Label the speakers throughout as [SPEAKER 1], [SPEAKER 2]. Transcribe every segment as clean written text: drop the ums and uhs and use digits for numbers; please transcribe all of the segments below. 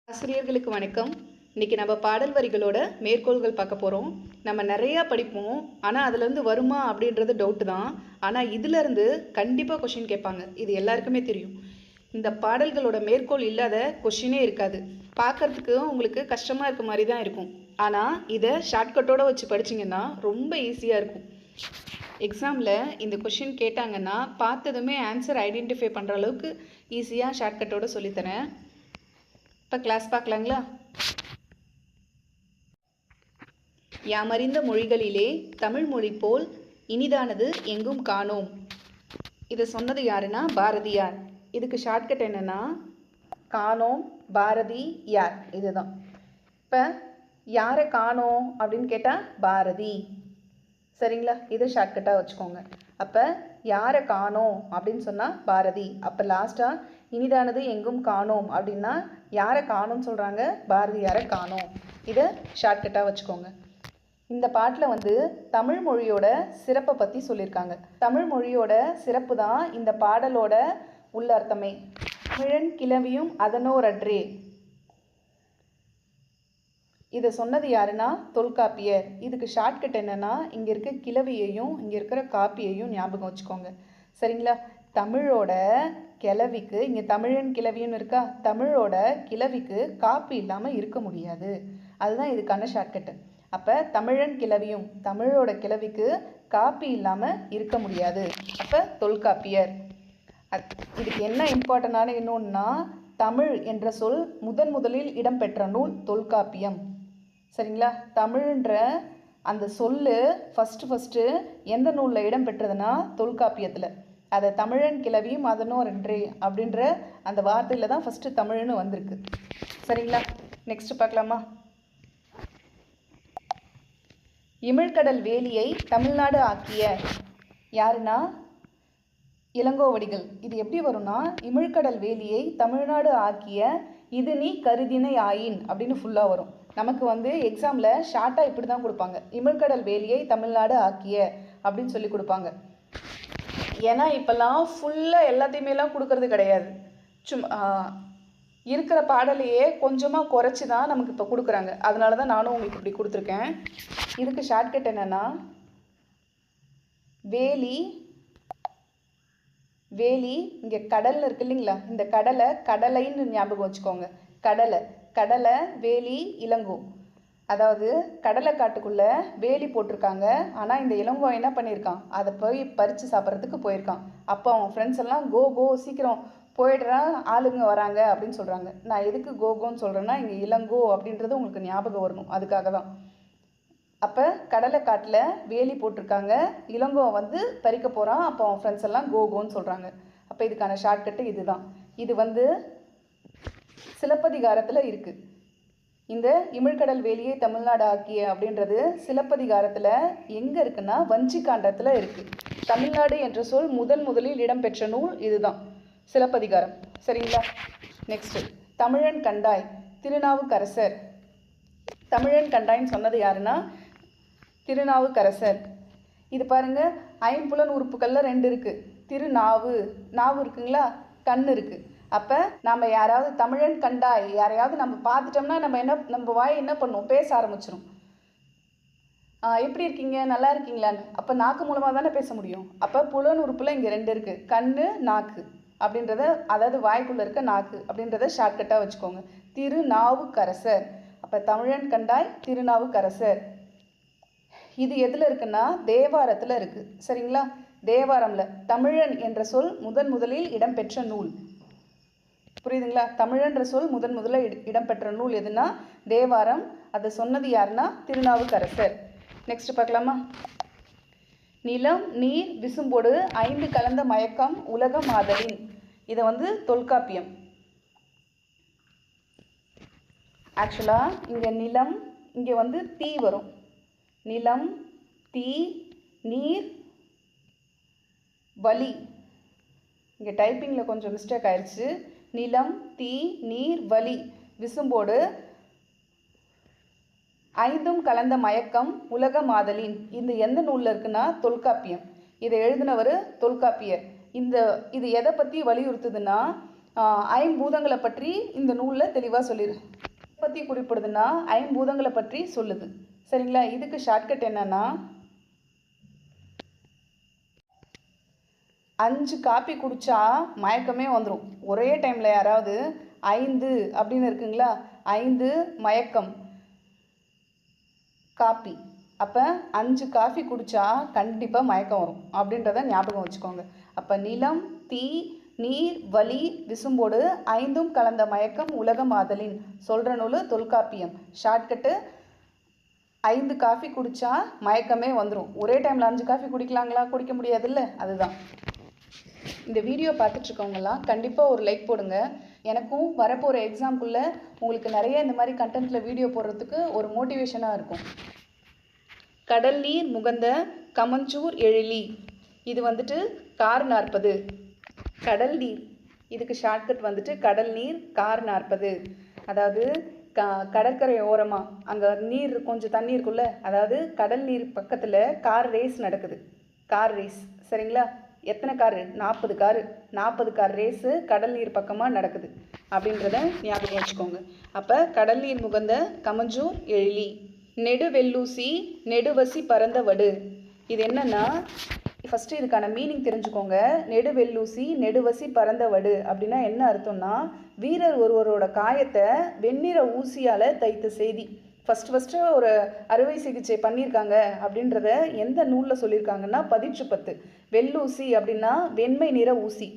[SPEAKER 1] ஆசிரியர்களுக்கு வணக்கம். இன்றைக்கி நம்ம பாடல் வரிகளோட மேற்கோள்கள் பார்க்க போகிறோம். நம்ம நிறையா படிப்போம், ஆனால் அதுலேருந்து வருமா அப்படின்றது டவுட்டு தான். ஆனால் இதிலேருந்து கண்டிப்பாக கொஷின் கேட்பாங்க, இது எல்லாருக்குமே தெரியும். இந்த பாடல்களோட மேற்கோள் இல்லாத கொஷினே இருக்காது. பார்க்குறதுக்கு உங்களுக்கு கஷ்டமாக இருக்க மாதிரி தான் இருக்கும், ஆனால் இதை ஷார்ட்கட்டோடு வச்சு படிச்சிங்கன்னா ரொம்ப ஈஸியாக இருக்கும். எக்ஸாமில் இந்த கொஷின் கேட்டாங்கன்னா பார்த்ததுமே ஆன்சர் ஐடென்டிஃபை பண்ணுற அளவுக்கு ஈஸியாக ஷார்ட்கட்டோடு சொல்லித்தரேன். இப்போ கிளாஸ் பார்க்கலாங்களா? யாமறிந்த மொழிகளிலே தமிழ் மொழி போல் இனிதானது எங்கும் காணோம். இதை சொன்னது யாருன்னா பாரதியார். இதுக்கு ஷார்ட்கட் என்னென்னா காணோம் பாரதி யார், இதுதான். இப்போ யாரை காணோம் அப்படின்னு கேட்டால் பாரதி, சரிங்களா? இதை ஷார்ட்கட்டாக வச்சுக்கோங்க. அப்போ யாரை காணோம் அப்படின்னு சொன்னால் பாரதி. அப்போ லாஸ்ட்டாக இனிதானது எங்கும் காணோம் அப்படின்னா யாரை காணோம்னு சொல்கிறாங்க? பாரதியாரை காணோம். இதை ஷார்ட்கட்டாக வச்சுக்கோங்க. இந்த பாட்டில் தமிழ் மொழியோட சிறப்பை பற்றி சொல்லியிருக்காங்க. தமிழ் மொழியோட சிறப்பு தான் இந்த பாடலோட உள்ளர்த்தமே. தமிழன் கிளவியும் அதனோரற்றே. இதை சொன்னது யாருன்னா தொல்காப்பியர். இதுக்கு ஷார்ட்கட் என்னென்னா இங்கே இருக்க கிளவியையும் இங்கே இருக்கிற காப்பியையும் ஞாபகம் வச்சுக்கோங்க, சரிங்களா? தமிழோட கிளவிக்கு இங்கே தமிழன் கிளவியும் இருக்கா, தமிழோட கிளவிக்கு காப்பி இல்லாமல் இருக்க முடியாது. அதுதான் இதுக்கான ஷார்ட்கட்டு. அப்போ தமிழன் கிளவியும் தமிழோட கிளவிக்கு காப்பி இல்லாமல் இருக்க முடியாது. அப்போ தொல்காப்பியர். இதுக்கு என்ன இம்பார்ட்டண்டான இன்னொன்னா, தமிழ் என்ற சொல் முதலில் இடம்பெற்ற நூல் தொல்காப்பியம், சரிங்களா? தமிழ்ன்ற அந்த சொல்லு ஃபஸ்ட்டு எந்த நூலில் இடம்பெற்றதுன்னா தொல்காப்பியத்தில். அதை தமிழன் கிளவியும் அதனோரன்றே அப்படின்ற அந்த வார்த்தையில் தான் ஃபஸ்ட்டு தமிழ்னு வந்திருக்கு, சரிங்களா? நெக்ஸ்ட் பார்க்கலாமா? இமிழ்கடல் வேலியை தமிழ்நாடு ஆக்கிய யாருன்னா இளங்கோவடிகள். இது எப்படி வரும்னா இமிழ்கடல் வேலியை தமிழ்நாடு ஆக்கிய இது நீ கருதினை ஆயின் அப்படின்னு ஃபுல்லாக வரும். நமக்கு எக்ஸாமில் ஷார்ட்டாக இப்படி தான் கொடுப்பாங்க, இமிழ்கடல் வேலியை தமிழ்நாடு ஆக்கிய அப்படின்னு சொல்லி கொடுப்பாங்க. ஏன்னா இப்போல்லாம் ஃபுல்லாக எல்லாத்தையுமேலாம் கொடுக்கறது கிடையாது. சும்மா இருக்கிற பாடலையே கொஞ்சமாக குறைச்சி தான் நமக்கு இப்போ கொடுக்குறாங்க. அதனால தான் நானும் உங்களுக்கு இப்படி கொடுத்துருக்கேன். இதுக்கு ஷார்ட்கட் என்னென்னா வேலி. வேலி இங்கே கடல்னு இருக்கு இல்லைங்களா, இந்த கடலை கடலைன்னு ஞாபகம் வச்சுக்கோங்க. கடலை வேலி இளங்கோ. அதாவது கடலை காட்டுக்குள்ளே வேலி போட்டிருக்காங்க, ஆனால் இந்த இளங்கோ என்ன பண்ணியிருக்கான், அதை போய் பறித்து சாப்பிட்றதுக்கு போயிருக்கான். அப்போ அவன் ஃப்ரெண்ட்ஸ் எல்லாம் கோ சீக்கிரம் போயிடுறான், ஆளுங்க வராங்க அப்படின்னு சொல்கிறாங்க. நான் எதுக்கு கோன்னு சொல்கிறேன்னா இங்கே இளங்கோ அப்படின்றது உங்களுக்கு ஞாபகம் வரணும், அதுக்காக தான். அப்போ கடலை காட்டில் வேலி போட்டிருக்காங்க, இளங்கோ பறிக்க போகிறான், அப்போ அவன் ஃப்ரெண்ட்ஸ் எல்லாம் கோன்னு சொல்கிறாங்க. அப்போ இதுக்கான ஷார்ட்கட்டு இதுதான். இது சிலப்பதிகாரத்தில் இருக்குது. இந்த இமிழ்கடல் வேலியை தமிழ்நாடு ஆக்கிய அப்படின்றது சிலப்பதிகாரத்தில் எங்கே இருக்குன்னா வஞ்சிக்காண்டத்தில் இருக்குது. தமிழ்நாடு என்ற சொல் முதலில் இடம்பெற்ற நூல் இதுதான், சிலப்பதிகாரம், சரிங்களா? நெக்ஸ்ட்டு தமிழன் கண்டாய் திருநாவுக்கரசர். தமிழன் கண்டாய்ன்னு சொன்னது யாருன்னா திருநாவுக்கரசர். இது பாருங்கள், ஐம்புலன் உறுப்புகளில் 2 இருக்குது. நாவு இருக்குங்களா, கண் இருக்குது. அப்போ நம்ம யாராவது தமிழன் கண்டாய் யாரையாவது நம்ம பார்த்துட்டோம்னா நம்ம வாய் என்ன பண்ணும், பேச ஆரம்பிச்சிடும். எப்படி இருக்கீங்க, நல்லா இருக்கீங்களான்னு. அப்போ நாக்கு மூலமாக தானே பேச முடியும். அப்போ புலன் உறுப்பில் இங்கே 2 இருக்குது, கண் நாக்கு அப்படின்றத, அதாவது வாய்க்குள்ளே இருக்க நாக்கு அப்படின்றத ஷார்ட்கட்டாக வச்சுக்கோங்க. திருநாவுக்கரசர். அப்போ தமிழன் கண்டாய் திருநாவுக்கரசர். இது எதில் இருக்குன்னா தேவாரத்தில் இருக்குது, சரிங்களா? தேவாரமில் தமிழன் என்ற சொல் முதலில் இடம்பெற்ற நூல், புரியுதுங்களா? தமிழன்ற சொல் முதல்ல இடம்பெற்ற நூல் எதுனா தேவாரம். அதை சொன்னது யாருன்னா திருநாவுக்கரசர். நெக்ஸ்ட் பார்க்கலாமா? நிலம் நீர் விசும்போடு 5 கலந்த மயக்கம் உலகம் ஆதலின். இதை தொல்காப்பியம். ஆக்சுவலாக இங்கே நிலம், இங்கே தீ வரும். நிலம் தீ நீர் வலி. இங்கே டைப்பிங்கில் கொஞ்சம் மிஸ்டேக் ஆயிடுச்சு. நிலம் தீ நீர் வலி விசும்போடு 5 கலந்த மயக்கம் உலக மாதலின். இந்த எந்த நூலில் இருக்குன்னா தொல்காப்பியம். இதை எழுதினவர் தொல்காப்பியர். இது எதை பற்றி வலியுறுத்துதுன்னா ஐம்பூதங்களை பற்றி இந்த நூலில் தெளிவாக சொல்லிடு பற்றி குறிப்பிடுதுன்னா ஐம்பூதங்களை பற்றி சொல்லுது. சரிங்களா? இதுக்கு ஷார்ட்கட் என்னன்னா 5 காப்பி குடித்தா மயக்கமே வந்துடும். ஒரே டைமில் யாராவது 5 அப்படின்னு இருக்குங்களா, 5 மயக்கம் காப்பி, அப்போ 5 காஃபி குடித்தா கண்டிப்பாக மயக்கம் வரும் அப்படின்றத ஞாபகம் வச்சுக்கோங்க. அப்போ நிலம், தீ, நீர், வலி, விசும்போடு 5ம் கலந்த மயக்கம் உலகம் ஆதலின் சொல்கிற நூல் தொல்காப்பியம். ஷார்ட்கட்டு 5 காஃபி குடித்தா மயக்கமே வந்துடும். ஒரே டைமில் 5 காஃபி குடிக்கலாங்களா? குடிக்க முடியாதுல்ல, அதுதான். இந்த வீடியோ பார்த்துட்ருக்கவங்களாம் கண்டிப்பாக ஒரு லைக் போடுங்க. எனக்கும் வரப்போகிற எக்ஸாம்குள்ளே உங்களுக்கு நிறைய இந்த மாதிரி கண்டென்ட்டில் வீடியோ போடுறதுக்கு ஒரு மோட்டிவேஷனாக இருக்கும். கடல் நீர் முகந்த கமஞ்சூர் எழிலி, இது வந்துட்டு கார் 40. கடல் நீர், இதுக்கு ஷார்ட்கட் வந்துட்டு கடல் நீர் கார் 40. அதாவது கடற்கரை ஓரமாக அங்கே நீர் கொஞ்சம் தண்ணி இருக்குல்ல, அதாவது கடல் நீர் பக்கத்தில் கார் ரேஸ் நடக்குது. கார் ரேஸ், சரிங்களா? எத்தனை காரு? 40 காரு. 40 கார் ரேஸு கடல் நீர் பக்கமாக நடக்குது அப்படின்றத ஞாபகம் வச்சுக்கோங்க. அப்போ கடல் நீர் முகந்த கமஞ்சூர் எழிலி. நெடுவெல்லூசி நெடுவசி பரந்த வடு, இது என்னன்னா ஃபஸ்ட்டு இதுக்கான மீனிங் தெரிஞ்சுக்கோங்க. நெடுவெல்லூசி நெடுவசி பரந்த வடு அப்படின்னா என்ன அர்த்தம்னா, வீரர் ஒருவரோட காயத்தை வெண்ணிற ஊசியால் தைத்த செய்தி. ஃபஸ்ட்டு ஒரு அறுவை சிகிச்சை பண்ணியிருக்காங்க அப்படின்றத எந்த நூலில் சொல்லியிருக்காங்கன்னா பதிற்றுப்பத்து. வெள்ளூசி அப்படின்னா வெண்மை நிற ஊசி,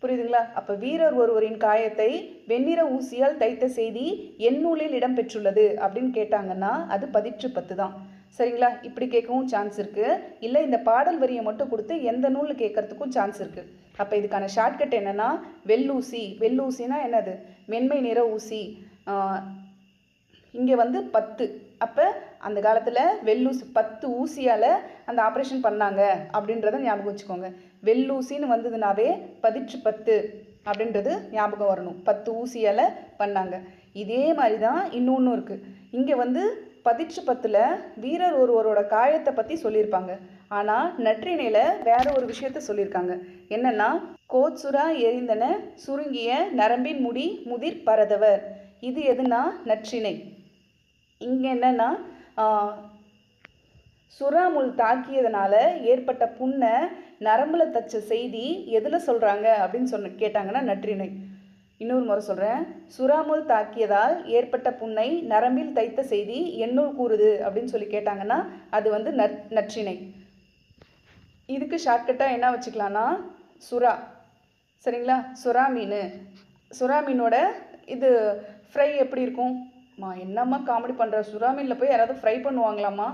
[SPEAKER 1] புரியுதுங்களா? அப்போ வீரர் ஒருவரின் காயத்தை வெண்ணிற ஊசியால் தைத்த செய்தி என் நூலில் இடம்பெற்றுள்ளது அப்படின்னு கேட்டாங்கன்னா அது பதிற்றுப்பத்து தான். சரிங்களா? இப்படி கேட்கவும் சான்ஸ் இருக்குது. இல்லை இந்த பாடல் வரியை மட்டும் கொடுத்து எந்த நூலில் கேட்கறதுக்கும் சான்ஸ் இருக்குது. அப்போ இதுக்கான ஷார்ட்கட் என்னென்னா வெள்ளூசி. வெள்ளூசினா என்னது? வெண்மை நிற ஊசி. இங்கே வந்து 10. அப்போ அந்த காலத்தில் வெள்ளூசி 10 ஊசியால் அந்த ஆப்ரேஷன் பண்ணாங்க அப்படின்றத ஞாபகம் வச்சுக்கோங்க. வெள்ளூசின்னு வந்ததுனாவே பதிற்றுப்பத்து அப்படின்றது ஞாபகம் வரணும். 10 ஊசியால் பண்ணாங்க. இதே மாதிரி தான் இன்னொன்று இருக்குது. இங்கே வந்து பதிற்றுப்பத்தில் வீரர் ஒருவரோட காயத்தை பற்றி சொல்லியிருப்பாங்க. ஆனால் நற்றிணையில் வேற ஒரு விஷயத்த சொல்லியிருக்காங்க. என்னென்னா கோச்சுரா எரிந்தன சுருங்கிய நரம்பின் முடி முதிர் பரதவர். இது எதுனா நற்றிணை. இங்கே என்னென்னா சுறாமுள் தாக்கியதுனால ஏற்பட்ட புண்ணை நரம்பில் தச்ச செய்தி எதில் சொல்கிறாங்க அப்படின்னு கேட்டாங்கன்னா நற்றிணை. இன்னொரு முறை சொல்கிறேன். சுறாமுள் தாக்கியதால் ஏற்பட்ட புண்ணை நரம்பில் தைத்த செய்தி எண்ணூல் கூறுது அப்படின்னு சொல்லி கேட்டாங்கன்னா அது வந்து நற்றிணை. இதுக்கு ஷார்ட்கட்டாக என்ன வச்சுக்கலான்னா சுறா. சரிங்களா? சுறா மீன். சுறா மீனோட இது ஃப்ரை எப்படி இருக்கும்? என்னம்மா காமெடி பண்ணுற, சுறா மீனில் போய் யாராவது ஃப்ரை பண்ணுவாங்களாம்மா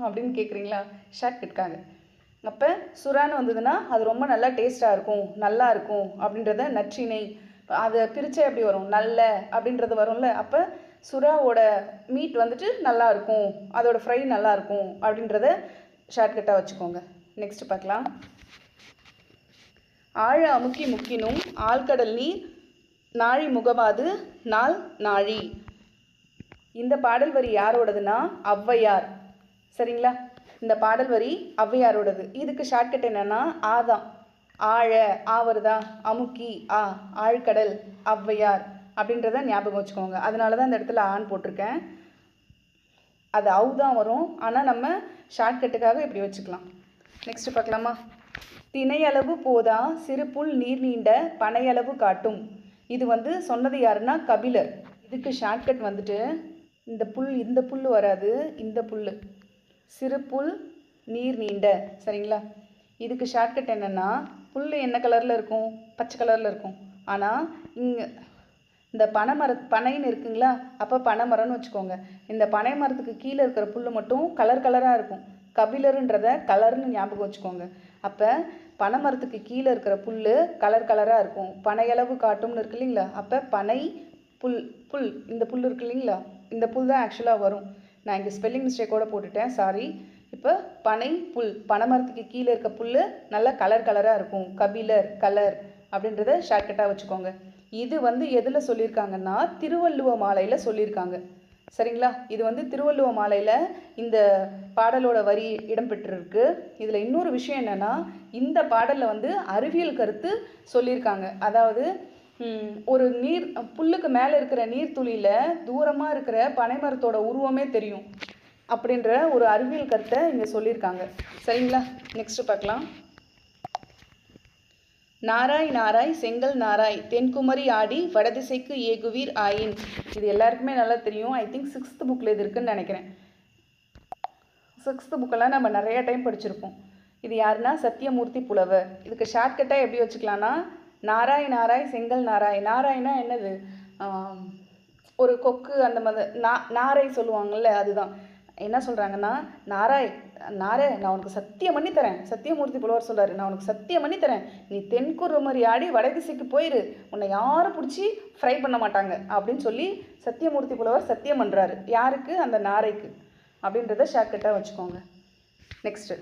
[SPEAKER 1] அப்படின்னு கேட்குறீங்களா? ஷார்ட்கட்காக. அப்போ சுறான்னு வந்ததுன்னா அது ரொம்ப நல்லா டேஸ்ட்டாக இருக்கும், நல்லா இருக்கும் அப்படின்றத நற்றிணை. அதை பிரித்தே எப்படி வரும்? நல்ல அப்படின்றது வரும்ல. அப்போ சுறாவோட மீட் வந்துட்டு நல்லா இருக்கும், அதோட ஃப்ரை நல்லா இருக்கும் அப்படின்றத ஷார்ட்கட்டாக வச்சுக்கோங்க. நெக்ஸ்ட் பார்க்கலாம். ஆழ அமுக்கி முக்கினும் ஆழ்கடல் நீர் நாழி முகவாது நாள் நாழி. இந்த பாடல் வரி யாரோடதுன்னா ஔவையார். சரிங்களா? இந்த பாடல் வரி ஔவையாரோடது. இதுக்கு ஷார்ட்கட் என்னென்னா ஆதான். ஆழ ஆவருதா, அமுக்கி ஆழ்கடல், ஔவையார் அப்படின்றத ஞாபகம் வச்சுக்கோங்க. அதனால தான் இந்த இடத்துல ஆண் போட்டிருக்கேன். அது அவு தான் வரும், ஆனால் நம்ம ஷார்ட்கட்டுக்காக இப்படி வச்சுக்கலாம். நெக்ஸ்ட் பார்க்கலாமா? திணையளவு போதா சிறு புல் நீர் நீண்ட பனையளவு காட்டும். இது வந்து சொன்னது யாருன்னா கபிலர். இதுக்கு ஷார்ட்கட் வந்துட்டு இந்த புல் வராது, இந்த புல் சிறு புல் நீர் நீண்ட. சரிங்களா? இதுக்கு ஷார்ட்கட் என்னென்னா புல் என்ன கலரில் இருக்கும்? பச்சை கலரில் இருக்கும். ஆனால் இங்கே இந்த பனைன்னு இருக்குங்களா, அப்போ பனைமரம்னு வச்சுக்கோங்க. இந்த பனை மரத்துக்கு கீழே இருக்கிற புல் மட்டும் கலராக இருக்கும். கபிலருன்றத கலர்னு ஞாபகம் வச்சுக்கோங்க. அப்போ பனை மரத்துக்கு கீழே இருக்கிற புல் கலராக இருக்கும். பனையளவு காட்டும்னு இருக்கு இல்லைங்களா? அப்போ பனை புல் இந்த புல் இருக்கு இல்லைங்களா, இந்த புல் தான் ஆக்சுவலாக வரும். நான் இங்கே ஸ்பெல்லிங் மிஸ்டேக்கோடு போட்டுட்டேன், சாரி. இப்போ பனை புல், பனை மரத்துக்கு கீழே இருக்க புல் நல்லா கலராக இருக்கும். கபிலர் கலர் அப்படின்றத ஷார்ட்கட்டாக வச்சுக்கோங்க. இது வந்து எதில் சொல்லியிருக்காங்கன்னா திருவள்ளுவ மாலையில் சொல்லியிருக்காங்க. சரிங்களா? இது வந்து திருவள்ளுவ மாலையில் இந்த பாடலோட வரி இடம்பெற்றிருக்கு. இதில் இன்னொரு விஷயம் என்னென்னா இந்த பாடலில் வந்து அறிவியல் கருத்து சொல்லியிருக்காங்க. அதாவது ஒரு நீர் புல்லுக்கு மேலே இருக்கிற நீர்த்துளியில் தூரமாக இருக்கிற பனைமரத்தோட உருவமே தெரியும் அப்படின்ற ஒரு அறிவியல் கருத்தை இங்கே சொல்லியிருக்காங்க. சரிங்களா, நெக்ஸ்ட் பார்க்கலாம். நாராய் நாராய் செங்கல் நாராய் தென்குமரி ஆடி வடதிசைக்கு ஏகுவீர் ஆயின். இது எல்லாருக்குமே நல்லா தெரியும். ஐ திங்க் 6th புக்கில் இது இருக்குன்னு நினைக்கிறேன். 6th புக்கெல்லாம் நம்ம நிறைய டைம் படிச்சிருப்போம். இது யாருன்னா சத்தியமூர்த்தி புலவர். இதுக்கு ஷார்ட்கட்டாக எப்படி வச்சுக்கலான்னா, நாராய் நாராய் செங்கல் நாராய். நாராய்னா என்னது, ஒரு கொக்கு அந்த மாதிரி நாரை சொல்லுவாங்கள்ல, அதுதான். என்ன சொல்கிறாங்கன்னா, நாராய் நான் உனக்கு சத்தியம் பண்ணி தரேன். சத்தியமூர்த்தி புலவர் சொல்கிறாரு, நான் உனக்கு சத்தியம் பண்ணி தரேன், நீ தென்குமரி ஆடி வடதிசைக்கு போயிரு, உன்னை யாரும் பிடிச்சி ஃப்ரை பண்ண மாட்டாங்க அப்படின்னு சொல்லி சத்தியமூர்த்தி புலவர் சத்தியம் பண்ணுறாரு. யாருக்கு? அந்த நாரைக்கு. அப்படின்றத ஷார்ட்கட்டாக வச்சுக்கோங்க. நெக்ஸ்ட்டு,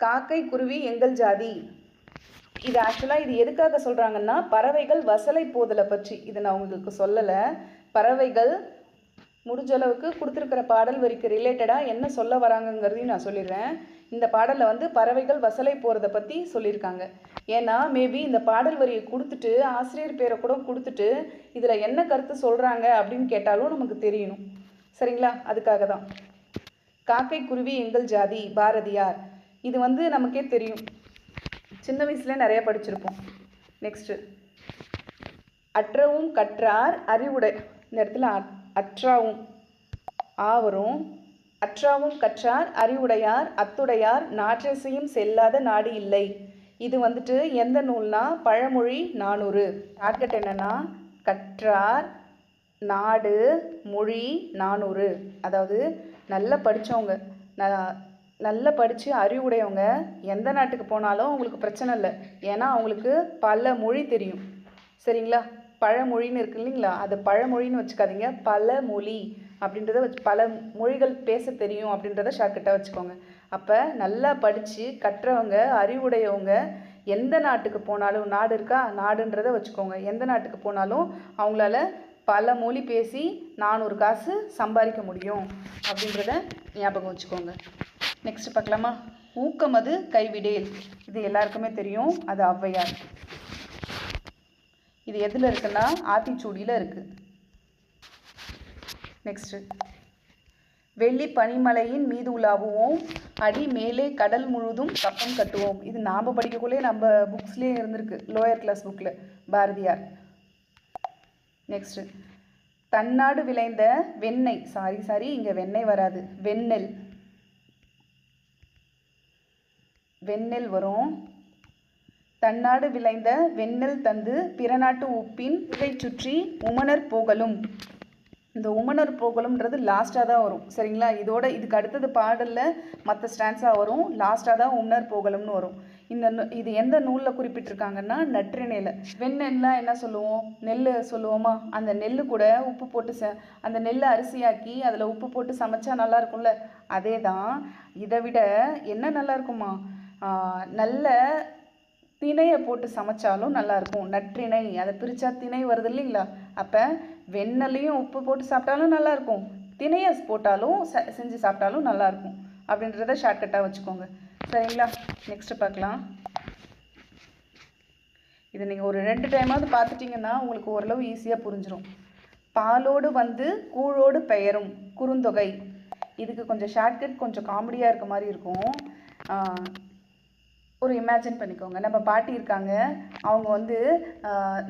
[SPEAKER 1] காக்கை குருவி எங்கள் ஜாதி. இது ஆக்சுவலாக இது எதுக்காக சொல்கிறாங்கன்னா, பறவைகள் வசலை போதலை பற்றி. இதை நான் உங்களுக்கு சொல்லலை. பறவைகள் முடிஞ்ச அளவுக்கு கொடுத்துருக்கிற பாடல் வரிக்கு ரிலேட்டடாக என்ன சொல்ல வராங்கங்கிறதையும் நான் சொல்லிடுறேன். இந்த பாடலில் வந்து பறவைகள் வசலை போகிறத பற்றி சொல்லியிருக்காங்க. ஏன்னா மேபி இந்த பாடல் வரியை கொடுத்துட்டு ஆசிரியர் பேரை கூட கொடுத்துட்டு இதில் என்ன கருத்து சொல்கிறாங்க அப்படின்னு கேட்டாலும் நமக்கு தெரியணும். சரிங்களா, அதுக்காக தான். காக்கை குருவி எங்கள் ஜாதி, பாரதியார். இது வந்து நமக்கே தெரியும், சின்ன வயசுல நிறைய படிச்சிருப்போம். நெக்ஸ்ட்டு, அற்றவும் கற்றார் அறிவுடை. இந்த இடத்துல அற்றாவும் ஆவரும், அற்றாவும் கற்றார் அறிவுடையார் அத்துடையார் நாற்றசையும் செல்லாத நாடு இல்லை. இது வந்துட்டு எந்த நூல்னா பழமொழி 400. ஷார்ட்கட் என்னன்னா, கற்றார் நாடு மொழி 400. அதாவது நல்லா படித்தவங்க, நல்லா படித்து அறிவுடையவங்க எந்த நாட்டுக்கு போனாலும் அவங்களுக்கு பிரச்சனை இல்லை. ஏன்னா அவங்களுக்கு பல மொழி தெரியும். சரிங்களா, பழமொழின்னு இருக்கு இல்லைங்களா, அது பழமொழின்னு வச்சுக்காதீங்க, பல மொழி அப்படின்றத வச்சு பல மொழிகள் பேச தெரியும் அப்படின்றத ஷார்ட்கட்டாக வச்சுக்கோங்க. அப்போ நல்லா படித்து கற்றவங்க அறிவுடையவங்க எந்த நாட்டுக்கு போனாலும், நாடு இருக்கா, நாடுன்றதை வச்சுக்கோங்க, எந்த நாட்டுக்கு போனாலும் அவங்களால பல மொழி பேசி 400 காசு சம்பாதிக்க முடியும் அப்படின்றத ஞாபகம் வச்சுக்கோங்க. நெக்ஸ்ட் பார்க்கலாமா. ஊக்கமது கைவிடேல். இது எல்லாருக்குமே தெரியும், அது ஔவையார். இது எதில் இருக்குன்னா ஆத்திச்சூடியில் இருக்குது. நெக்ஸ்ட்டு, வெள்ளி பனிமலையின் மீது உலாவுவோம் அடி மேலே கடல் முழுதும் கப்பம் கட்டுவோம். இது நாம் படிக்கக்குள்ளே நம்ம புக்ஸ்லேயே இருந்திருக்கு, லோயர் கிளாஸ் புக்கில், பாரதியார். நெக்ஸ்ட்டு, தன்னாடு விளைந்த வெண்ணெய், சாரி இங்கே வெண்ணெய் வராது, வெண்ணெல் வரும். தன்னாடு விளைந்த வெண்ணெல் தந்து பிறநாட்டு உப்பின் இதை சுற்றி உமனர் போகலும். இந்த உமனர் போகலும்ன்றது லாஸ்ட்டாக தான் வரும். சரிங்களா, இதுக்கு அடுத்தது பாடலில் மற்ற ஸ்டான்ஸாக வரும், லாஸ்ட்டாக தான் உமனர் போகலும்னு வரும். இது எந்த நூலில் குறிப்பிட்டிருக்காங்கன்னா நற்றிணையில். வெண்ணெல்லாம் என்ன சொல்லுவோம், நெல் சொல்லுவோமா, அந்த நெல் கூட உப்பு போட்டு அந்த நெல்லை அரிசியாக்கி அதில் உப்பு போட்டு சமைச்சா நல்லா இருக்கும்ல, அதே தான். இதை விட என்ன நல்லா இருக்குமா, நல்ல திணையை போட்டு சமைச்சாலும் நல்லாயிருக்கும். நற்றிணை, அதை பிரித்தா திணை வருது இல்லைங்களா, அப்போ வெண்ணெல்லையும் உப்பு போட்டு சாப்பிட்டாலும் நல்லாயிருக்கும், திணையை போட்டாலும் செஞ்சு சாப்பிட்டாலும் நல்லாயிருக்கும் அப்படின்றத ஷார்ட்கட்டாக வச்சுக்கோங்க. சரிங்களா, நெக்ஸ்ட்டு பார்க்கலாம். இதை நீங்கள் ஒரு 2 டைமாவது பார்த்துட்டிங்கன்னா உங்களுக்கு ஓரளவு ஈஸியாக புரிஞ்சிடும். பாலோடு வந்து கூழோடு பெயரும் குறுந்தொகை. இதுக்கு கொஞ்சம் ஷார்ட்கட் கொஞ்சம் காமெடியாக இருக்க மாதிரி இருக்கும். ஒரு இமேஜின் பண்ணிக்கோங்க, நம்ம பாட்டி இருக்காங்க, அவங்க வந்து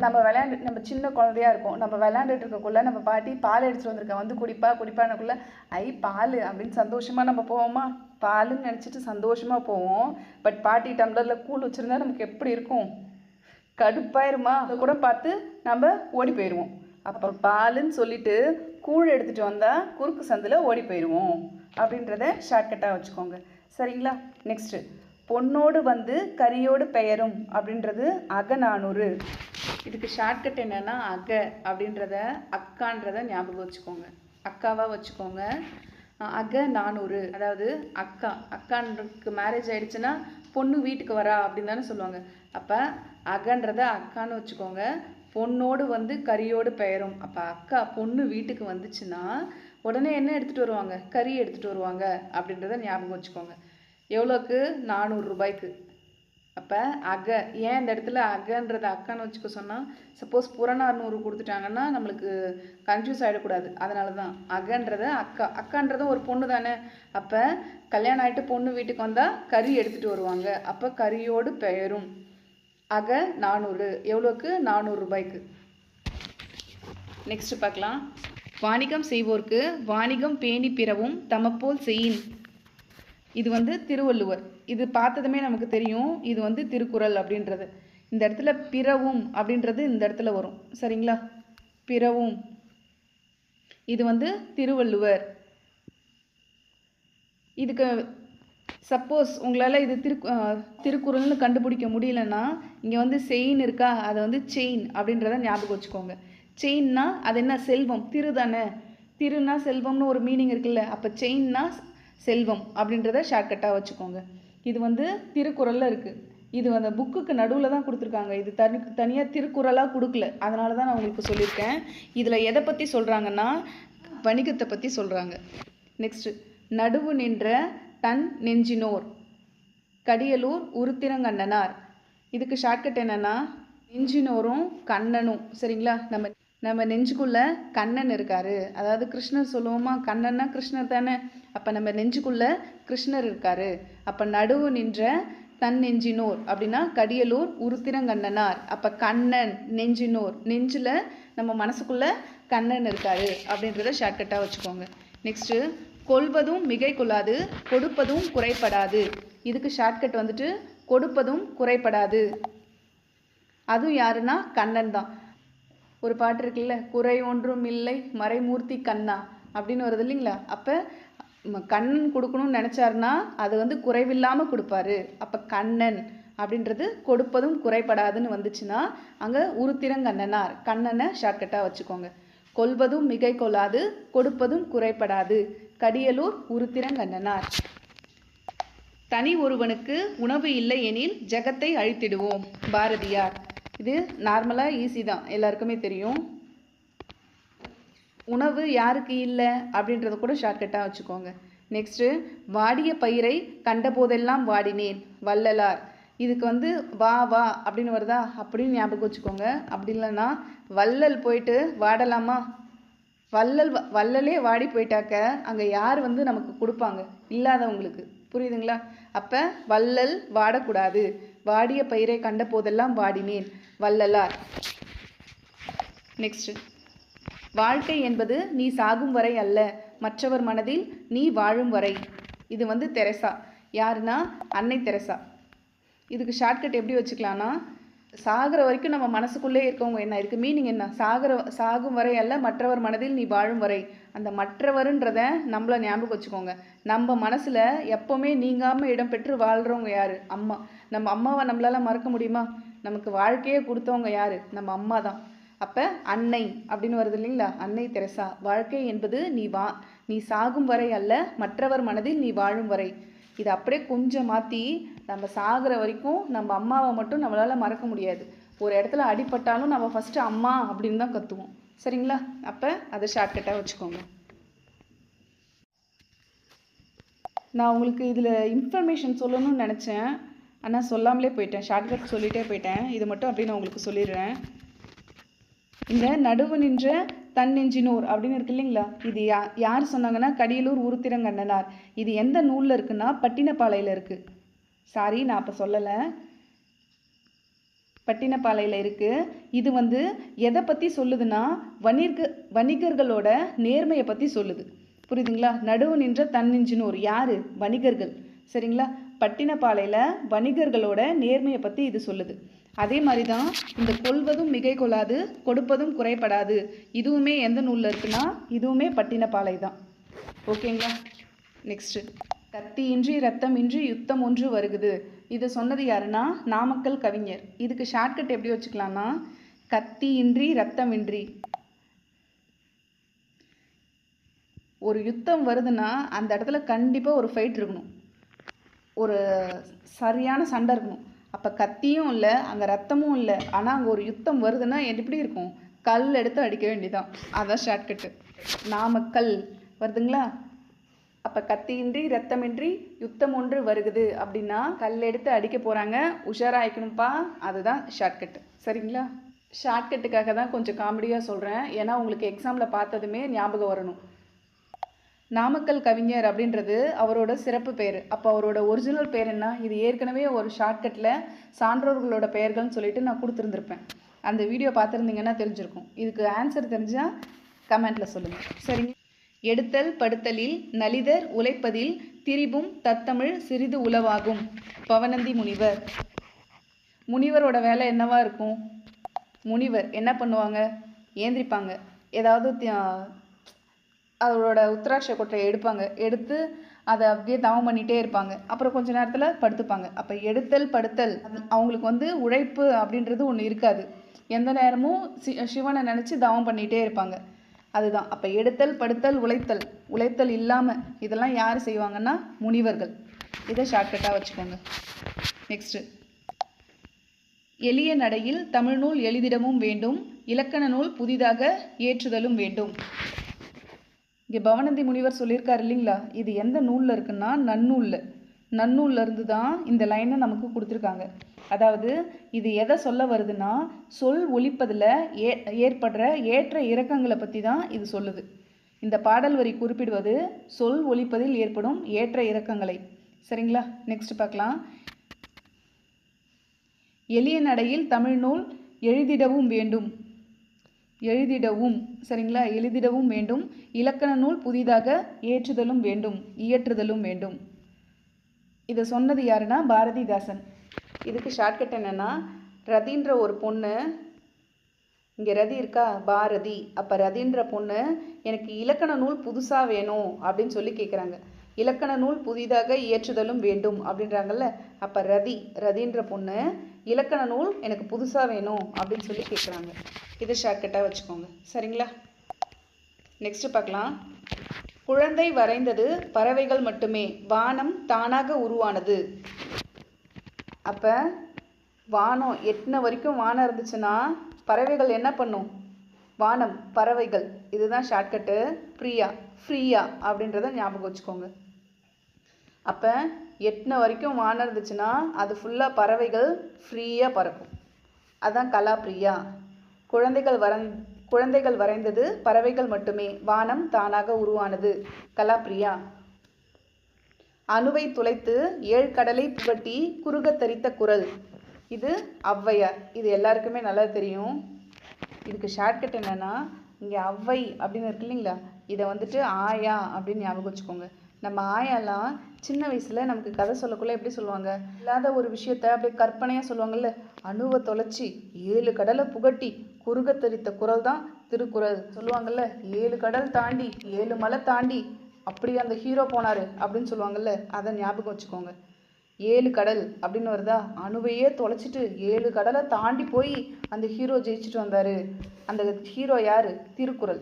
[SPEAKER 1] நம்ம சின்ன குழந்தையாக இருக்கும், நம்ம விளையாண்டுட்டு இருக்கக்குள்ள நம்ம பாட்டி பால் எடுத்துகிட்டு வந்திருக்கேன், வந்து குடிப்பானக்குள்ளே ஐ பால் அப்படின்னு சந்தோஷமாக நம்ம போவோமா, பாலுன்னு நினச்சிட்டு சந்தோஷமாக போவோம். பட் பாட்டி டம்ளரில் கூழ் வச்சுருந்தா நமக்கு எப்படி இருக்கும், கடுப்பாயிருமா, அதை கூட பார்த்து நம்ம ஓடி போயிடுவோம். அப்போ பாலுன்னு சொல்லிட்டு கூழ் எடுத்துகிட்டு வந்தால் குறுக்கு சந்தில் ஓடி போயிடுவோம் அப்படின்றத ஷார்ட்கட்டாக வச்சுக்கோங்க. சரிங்களா, நெக்ஸ்ட்டு, பொன்னோடு வந்து கரியோடு பெயரும் அப்படின்றது அகநானூறு. இதுக்கு ஷார்ட்கட் என்னென்னா அக அப்படின்றத அக்கான்றத ஞாபகம் வச்சுக்கோங்க, அக்காவாக வச்சுக்கோங்க. அகநானூறு, அதாவது அக்கான்றதுக்கு மேரேஜ் ஆகிடுச்சுன்னா பொண்ணு வீட்டுக்கு வரா அப்படின்னு தானே சொல்லுவாங்க. அப்போ அகன்றத அக்கான்னு வச்சுக்கோங்க. பொண்ணோடு வந்து கரியோடு பெயரும், அப்போ அக்கா பொண்ணு வீட்டுக்கு வந்துச்சுன்னா உடனே என்ன எடுத்துகிட்டு வருவாங்க, கறி எடுத்துகிட்டு வருவாங்க அப்படின்றத ஞாபகம் வச்சுக்கோங்க. எவ்வளோக்கு, 400 ரூபாய்க்கு. அப்போ அக ஏன் இந்த இடத்துல அகன்றது அக்கான்னு வச்சுக்க சொன்னால் சப்போஸ் புறநானூறு கொடுத்துட்டாங்கன்னா நம்மளுக்கு கன்ஃபியூஸ் ஆகிடக்கூடாது. அதனால தான் அகன்றத அக்கா. அக்கான்றதும் ஒரு பொண்ணு தானே. அப்போ கல்யாணம் ஆகிட்டு பொண்ணு வீட்டுக்கு வந்தால் கறி எடுத்துகிட்டு வருவாங்க. அப்போ கறியோடு பெயரும். அக 400. எவ்வளோக்கு? 400 ரூபாய்க்கு. நெக்ஸ்ட் பார்க்கலாம். வாணிகம் செய்வோர்க்கு வாணிகம் பேணி பிறவும் தமப்போல் செயின். இது வந்து திருவள்ளுவர். இது பார்த்ததுமே நமக்கு தெரியும் இது வந்து திருக்குறள் அப்படின்றது. இந்த இடத்துல பிறவும் அப்படின்றது இந்த இடத்துல வரும். சரிங்களா? பிறவும் இது வந்து திருவள்ளுவர். இதுக்கு சப்போஸ் உங்களால் இது திருக்குறள்னு கண்டுபிடிக்க முடியலன்னா இங்கே வந்து செயின் இருக்கா, அதை வந்து செயின் அப்படின்றத ஞாபகம் வச்சுக்கோங்க. செயின்னா அது என்ன? செல்வம். திரு தானே. திருனா செல்வம்னு ஒரு மீனிங் இருக்குல்ல. அப்போ செயின்னா செல்வம் அப்படின்றத ஷார்ட்கட்டாக வச்சுக்கோங்க. இது வந்து திருக்குறளில் இருக்குது. இது அந்த புக்குக்கு நடுவில் தான் கொடுத்துருக்காங்க. இது தனியாக திருக்குறளாக கொடுக்கல. அதனால தான் நான் உங்களுக்கு சொல்லியிருக்கேன். இதில் எதை பற்றி சொல்கிறாங்கன்னா வணிகத்தை பற்றி சொல்கிறாங்க. நெக்ஸ்ட்டு நடுவு நின்ற தன் நெஞ்சினோர் கடியலூர் உருத்திரங்கண்ணனார். இதுக்கு ஷார்ட்கட் என்னென்னா நெஞ்சினோரும் கண்ணனும். சரிங்களா? நம்ம நெஞ்சுக்குள்ளே கண்ணன் இருக்கார். அதாவது கிருஷ்ணர் சொல்லுவோமா, கண்ணன்னா கிருஷ்ணர் தானே. அப்போ நம்ம நெஞ்சுக்குள்ளே கிருஷ்ணர் இருக்கார். அப்போ நடுவு நின்ற தன் நெஞ்சினோர் அப்படின்னா கடியலூர் உருத்திரங்கண்ணனார். அப்போ கண்ணன் நெஞ்சினோர், நெஞ்சில் நம்ம மனசுக்குள்ளே கண்ணன் இருக்கார் அப்படின்றத ஷார்ட்கட்டாக வச்சுக்கோங்க. நெக்ஸ்ட்டு கொள்வதும் மிகை கொள்ளாது கொடுப்பதும் குறைப்படாது. இதுக்கு ஷார்ட்கட் வந்துட்டு கொடுப்பதும் குறைப்படாது. அதுவும் யாருன்னா கண்ணன் தான். ஒரு பாட்டு இருக்குல்ல, குறை ஒன்றும் இல்லை மறைமூர்த்தி கண்ணா அப்படின்னு வருது இல்லைங்களா. அப்போ கண்ணன் கொடுக்கணும்னு நினச்சாருன்னா அது வந்து குறைவில்லாமல் கொடுப்பாரு. அப்போ கண்ணன் அப்படின்றது கொடுப்பதும் குறைப்படாதுன்னு வந்துச்சுன்னா அங்கே உருத்திரங்கண்ணனார், கண்ணனை ஷார்ட்கட்டாக வச்சுக்கோங்க. கொள்வதும் மிகை கொள்ளாது கொடுப்பதும் குறைப்படாது கடியலூர் உருத்திரங்கண்ணனார். தனி ஒருவனுக்கு உணவு இல்லை எனில் ஜகத்தை அழித்திடுவோம் பாரதியார். இது நார்மலாக ஈஸி தான், எல்லாருக்குமே தெரியும். உணவு யாருக்கு இல்லை அப்படின்றத கூட ஷார்ட்கட்டாக வச்சுக்கோங்க. நெக்ஸ்ட்டு வாடிய பயிரை கண்ட போதெல்லாம் வாடினேன் வள்ளலார். இதுக்கு வந்து வா வா அப்படின்னு வருதா அப்படின்னு ஞாபகம் வச்சுக்கோங்க. அப்படி இல்லைன்னா வள்ளல் போயிட்டு வாடலாமா? வள்ளலே வாடி போயிட்டாக்க அங்கே யார் வந்து நமக்கு கொடுப்பாங்க? இல்லாதவங்களுக்கு. புரியுதுங்களா? அப்போ வள்ளல் வாடக்கூடாது. வாடிய பயிரை கண்ட போதெல்லாம் வாடினேன் வள்ளலார். நெக்ஸ்ட் வாழ்க்கை என்பது நீ சாகும் வரை அல்ல மற்றவர் மனதில் நீ வாழும் வரை. இது வந்து தெரசா. யாருன்னா அன்னை தெரசா. இதுக்கு ஷார்ட்கட் எப்படி வச்சுக்கலான்னா சாகிற வரைக்கும் நம்ம மனசுக்குள்ளே இருக்கவங்க என்ன, இதுக்கு மீனிங் என்ன? சாகும் வரை அல்ல மற்றவர் மனதில் நீ வாழும் வரை. அந்த மற்றவருன்றத நம்மளை ஞாபகம் வச்சுக்கோங்க. நம்ம மனசில் எப்போவுமே நீங்காமல் இடம்பெற்று வாழ்கிறவங்க யார்? அம்மா. நம்ம அம்மாவை நம்மளால் மறக்க முடியுமா? நமக்கு வாழ்க்கையே கொடுத்தவங்க யார்? நம்ம அம்மா தான். அப்போ அன்னை அப்படின்னு வருது இல்லைங்களா, அன்னை தெரசா. வாழ்க்கை என்பது நீ சாகும் வரை அல்ல மற்றவர் மனதில் நீ வாழும் வரை. இதை அப்படியே கொஞ்சம் மாற்றி நம்ம சாகிற வரைக்கும் நம்ம அம்மாவை மட்டும் நம்மளால் மறக்க முடியாது. ஒரு இடத்துல அடிபட்டாலும் நம்ம ஃபஸ்ட்டு அம்மா அப்படின்னு தான் கற்றுவோம். சரிங்களா? அப்போ அதை ஷார்ட்கட்டாக வச்சுக்கோங்க. நான் உங்களுக்கு இதில் இன்ஃபர்மேஷன் சொல்லணும்னு நினச்சேன், ஆனால் சொல்லாமலே போயிட்டேன். ஷார்ட்கட் சொல்லிகிட்டே போயிட்டேன். இது மட்டும் அப்படியே நான் உங்களுக்கு சொல்லிடுறேன். இந்த நடுவு நின்ற தன் நெஞ்சினோர் அப்படின்னு இருக்கு இல்லைங்களா, இது யார் சொன்னாங்கன்னா கடியலூர் உருத்திரங்கண்ணனார். இது எந்த நூலில் இருக்குன்னா பட்டினப்பாலையில் இருக்குது. சாரி, நான் அப்போ சொல்லலை, பட்டினப்பாலையில் இருக்குது. இது வந்து எதை பற்றி சொல்லுதுன்னா வணிகர்களோட நேர்மையை பற்றி சொல்லுது. புரியுதுங்களா? நடுவு நின்ற தன் நெஞ்சினோர் யார்? வணிகர்கள். சரிங்களா? பட்டினப்பாலையில் வணிகர்களோட நேர்மையை பற்றி இது சொல்லுது. அதே மாதிரி தான் இந்த கொள்வதும் மிகை கொள்ளாது கொடுப்பதும் குறைப்படாது, இதுவுமே எந்த நூலில் இருக்குன்னா இதுவுமே பட்டினப்பாலை தான். ஓகேங்களா? நெக்ஸ்ட்டு கத்தியின்றி ரத்தமின்றி யுத்தம் ஒன்று வருகுது. இது சொன்னது யாருன்னா நாமக்கல் கவிஞர். இதுக்கு ஷார்ட்கட் எப்படி வச்சுக்கலாம்னா கத்தியின்றி ரத்தமின்றி. ஒரு யுத்தம் வருதுன்னா அந்த இடத்துல கண்டிப்பாக ஒரு ஃபைட் இருக்கணும், ஒரு சரியான சண்டை இருக்கணும். அப்போ கத்தியும் இல்லை, அங்கே ரத்தமும் இல்லை, ஆனால் அங்கே ஒரு யுத்தம் வருதுன்னா எப்படி இருக்கும்? கல் எடுத்து அடிக்க வேண்டியதான். அதான் ஷார்ட்கட்டு. நாமக்கல் வருதுங்களா? அப்போ கத்தியின்றி ரத்தமின்றி யுத்தம் ஒன்று வருகுது அப்படின்னா கல் எடுத்து அடிக்க போகிறாங்க, உஷாராயிக்கணும்ப்பா. அதுதான் ஷார்ட்கட்டு. சரிங்களா? ஷார்ட்கட்டுக்காக தான் கொஞ்சம் காமெடியாக சொல்கிறேன், ஏன்னா உங்களுக்கு எக்ஸாமில் பார்த்ததுமே ஞாபகம் வரணும். நாமக்கல் கவிஞர் அப்படின்றது அவரோட சிறப்பு பேர். அப்போ அவரோட ஒரிஜினல் பேர் என்ன? இது ஏற்கனவே ஒரு ஷார்ட்கட்டில் சான்றோர்களோட பெயர்கள்னு சொல்லிட்டு நான் கொடுத்துருந்துருப்பேன். அந்த வீடியோ பார்த்துருந்தீங்கன்னா தெரிஞ்சிருக்கும். இதுக்கு ஆன்சர் தெரிஞ்சால் கமெண்ட்டில் சொல்லுங்கள். சரிங்க. எடுத்தல் படுத்தலில் நலிதர் உழைப்பதில் திரிபும் தத்தமிழ் சிறிது உளவாகும். பவனந்தி முனிவர். முனிவரோட வேலை என்னவா இருக்கும்? முனிவர் என்ன பண்ணுவாங்க? ஏந்திரிப்பாங்க, ஏதாவது அவரோட உத்திராட்ச கொட்டையை எடுத்து அதை அப்படியே தவம் பண்ணிகிட்டே இருப்பாங்க. அப்புறம் கொஞ்ச நேரத்தில் படுத்துப்பாங்க. அப்போ எடுத்தல் படுத்தல் அவங்களுக்கு உழைப்பு அப்படின்றது ஒன்று இருக்காது. எந்த நேரமும் சிவனை நினச்சி தவம் பண்ணிகிட்டே இருப்பாங்க. அதுதான். அப்போ எடுத்தல் படுத்தல் உழைத்தல் இல்லாமல் இதெல்லாம் யார் செய்வாங்கன்னா முனிவர்கள். இதை ஷார்ட்கட்டாக வச்சுக்கோங்க. நெக்ஸ்ட்டு, எளிய நடையில் தமிழ்நூல் எழுதிடவும் வேண்டும், இலக்கண நூல் புதிதாக ஏற்றுதலும் வேண்டும். இங்கே பவனந்தி முனிவர் சொல்லியிருக்காரு இல்லைங்களா? இது எந்த நூலில் இருக்குன்னா நன்னூலில் இருந்து தான் இந்த லைனை நமக்கு கொடுத்துருக்காங்க. அதாவது இது எதை சொல்ல வருதுன்னா, சொல் ஒலிப்பதில் ஏற்படுற ஏற்ற இறக்கங்களை பற்றி தான் இது சொல்லுது. இந்த பாடல் வரி குறிப்பிடுவது சொல் ஒலிப்பதில் ஏற்படும் ஏற்ற இறக்கங்களை. சரிங்களா? நெக்ஸ்ட் பார்க்கலாம். எளிய நடையில் தமிழ்நூல் எழுதிடவும் வேண்டும். சரிங்களா? எழுதிடவும் வேண்டும், இலக்கண நூல் புதிதாக இயற்றுதலும் வேண்டும். இதை சொன்னது யாருன்னா பாரதிதாசன். இதுக்கு ஷார்ட்கட் என்னென்னா, ரதின்ற ஒரு பொண்ணு, இங்கே ரதி இருக்கா, பாரதி. அப்போ ரதின்ற பொண்ணு எனக்கு இலக்கண நூல் புதுசாக வேணும் அப்படின்னு சொல்லி கேட்குறாங்க. இலக்கண நூல் புதிதாக இயற்றுதலும் வேண்டும் அப்படின்றாங்கல்ல. அப்போ ரதின்ற பொண்ணு இலக்கண நூல் எனக்கு புதுசாக வேணும் அப்படின்னு சொல்லி கேட்குறாங்க. இதை ஷார்ட்கட்டாக வச்சுக்கோங்க. சரிங்களா? நெக்ஸ்ட்டு பார்க்கலாம். குழந்தை வரைந்தது பறவைகள் மட்டுமே, வானம் தானாக உருவானது. அப்போ வானம் எட்டின வரைக்கும் வானம் இருந்துச்சுன்னா பறவைகள் என்ன பண்ணும்? வானம், பறவைகள். இதுதான் ஷார்ட்கட்டு. ஃப்ரீயா அப்படின்றத ஞாபகம் வச்சுக்கோங்க. அப்போ எட்டின வரைக்கும் வானம் இருந்துச்சுன்னா அது ஃபுல்லாக பறவைகள் ஃப்ரீயாக பறக்கும். அதுதான் கலாப்ரியா. குழந்தைகள் வரைந்தது பறவைகள் மட்டுமே, வானம் தானாக உருவானது. கலாப்ரியா. அணுவை துளைத்து 7 கடலை புகட்டி குறுக தரித்த குரல். இது ஔவையார். இது எல்லாருக்குமே நல்லா தெரியும். இதுக்கு ஷார்ட்கட் என்னென்னா, இங்கே ஔவை அப்படின்னு இருக்கு இல்லைங்களா, இதை ஆயா அப்படின்னு ஞாபகம் வச்சுக்கோங்க. நம்ம ஆயாலாம் சின்ன வயசில் நமக்கு கதை சொல்லக்குள்ள எப்படி சொல்லுவாங்க? இல்லாத ஒரு விஷயத்த அப்படியே கற்பனையாக சொல்லுவாங்கல்ல. அணுவை தொலைச்சி 7 கடலை புகட்டி குறுக தரித்த குரல் தான் திருக்குறள் சொல்லுவாங்கல்ல. 7 கடல் தாண்டி 7 மலை தாண்டி அப்படி அந்த ஹீரோ போனார் அப்படின்னு சொல்லுவாங்கல்ல. அதை ஞாபகம் வச்சுக்கோங்க. 7 கடல் அப்படின்னு வருதா, அணுவையே தொலைச்சிட்டு 7 கடலை தாண்டி போய் அந்த ஹீரோ ஜெயிச்சுட்டு வந்தார். அந்த ஹீரோ யார்? திருக்குறள்.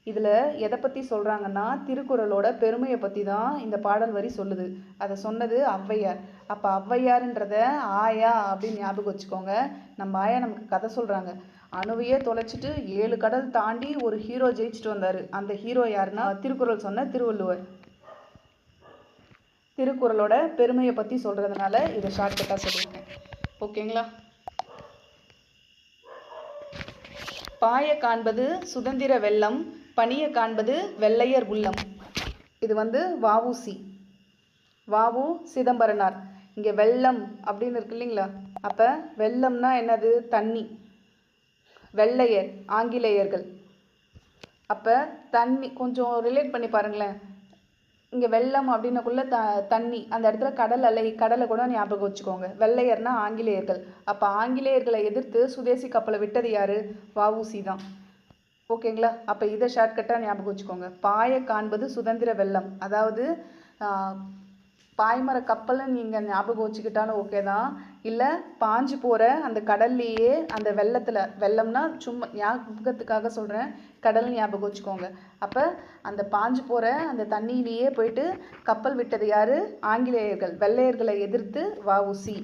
[SPEAKER 1] இதில் எதை பற்றி சொல்கிறாங்கன்னா, திருக்குறளோட பெருமையை பற்றி தான் இந்த பாடல் வரி சொல்லுது. அதை சொன்னது ஔவையார். அப்போ ஔவையார்ன்றத ஆயா அப்படின்னு ஞாபகம் வச்சுக்கோங்க. நம்ம ஆயா நமக்கு கதை சொல்கிறாங்க. அணுவையே தொலைச்சிட்டு 7 கடல் தாண்டி ஒரு ஹீரோ ஜெயிச்சுட்டு வந்தார். அந்த ஹீரோ யாருன்னா திருக்குறள் சொன்ன திருவள்ளுவர். திருக்குறளோட பெருமையை பற்றி சொல்கிறதுனால இதை ஷார்ட்கட்டாக சொல்லியிருக்கேன். ஓகேங்களா? பாய காண்பது சுதந்திர வெள்ளம், பணிய காண்பது வெள்ளையர் உள்ளம். இது வஉசி, வஉ சிதம்பரனார். இங்கே வெள்ளம் அப்படின்னு இருக்கு இல்லைங்களா? அப்போ வெள்ளம்னா என்னது? தண்ணி. வெள்ளையர் ஆங்கிலேயர்கள். அப்போ தண்ணி கொஞ்சம் ரிலேட் பண்ணி பாருங்களேன். இங்கே வெள்ளம் அப்படின்னக்குள்ள தண்ணி, அந்த இடத்துல கடல் அலை, கடலை கூட ஞாபகம் வச்சுக்கோங்க. வெள்ளையர்னா ஆங்கிலேயர்கள். அப்போ ஆங்கிலேயர்களை எதிர்த்து சுதேசி கப்பலை விட்டது யார்? வஉசி தான். ஓகேங்களா? அப்போ இதை ஷார்ட்கட்டாக ஞாபகம் வச்சுக்கோங்க. பாய காண்பது சுதந்திர வெள்ளம், அதாவது பாய்மர கப்பல்னு நீங்கள் ஞாபகம் வச்சுக்கிட்டாலும் ஓகே தான். இல்லை பாஞ்சு போகிற அந்த கடல்லையே அந்த வெள்ளம்னா சும்மா ஞாபகத்துக்காக சொல்கிறேன், கடல் ஞாபகம் வச்சுக்கோங்க. அப்போ அந்த பாஞ்சு போகிற அந்த தண்ணியிலேயே போயிட்டு கப்பல் விட்டது யார்? ஆங்கிலேயர்கள். வெள்ளையர்களை எதிர்த்து வஉசி.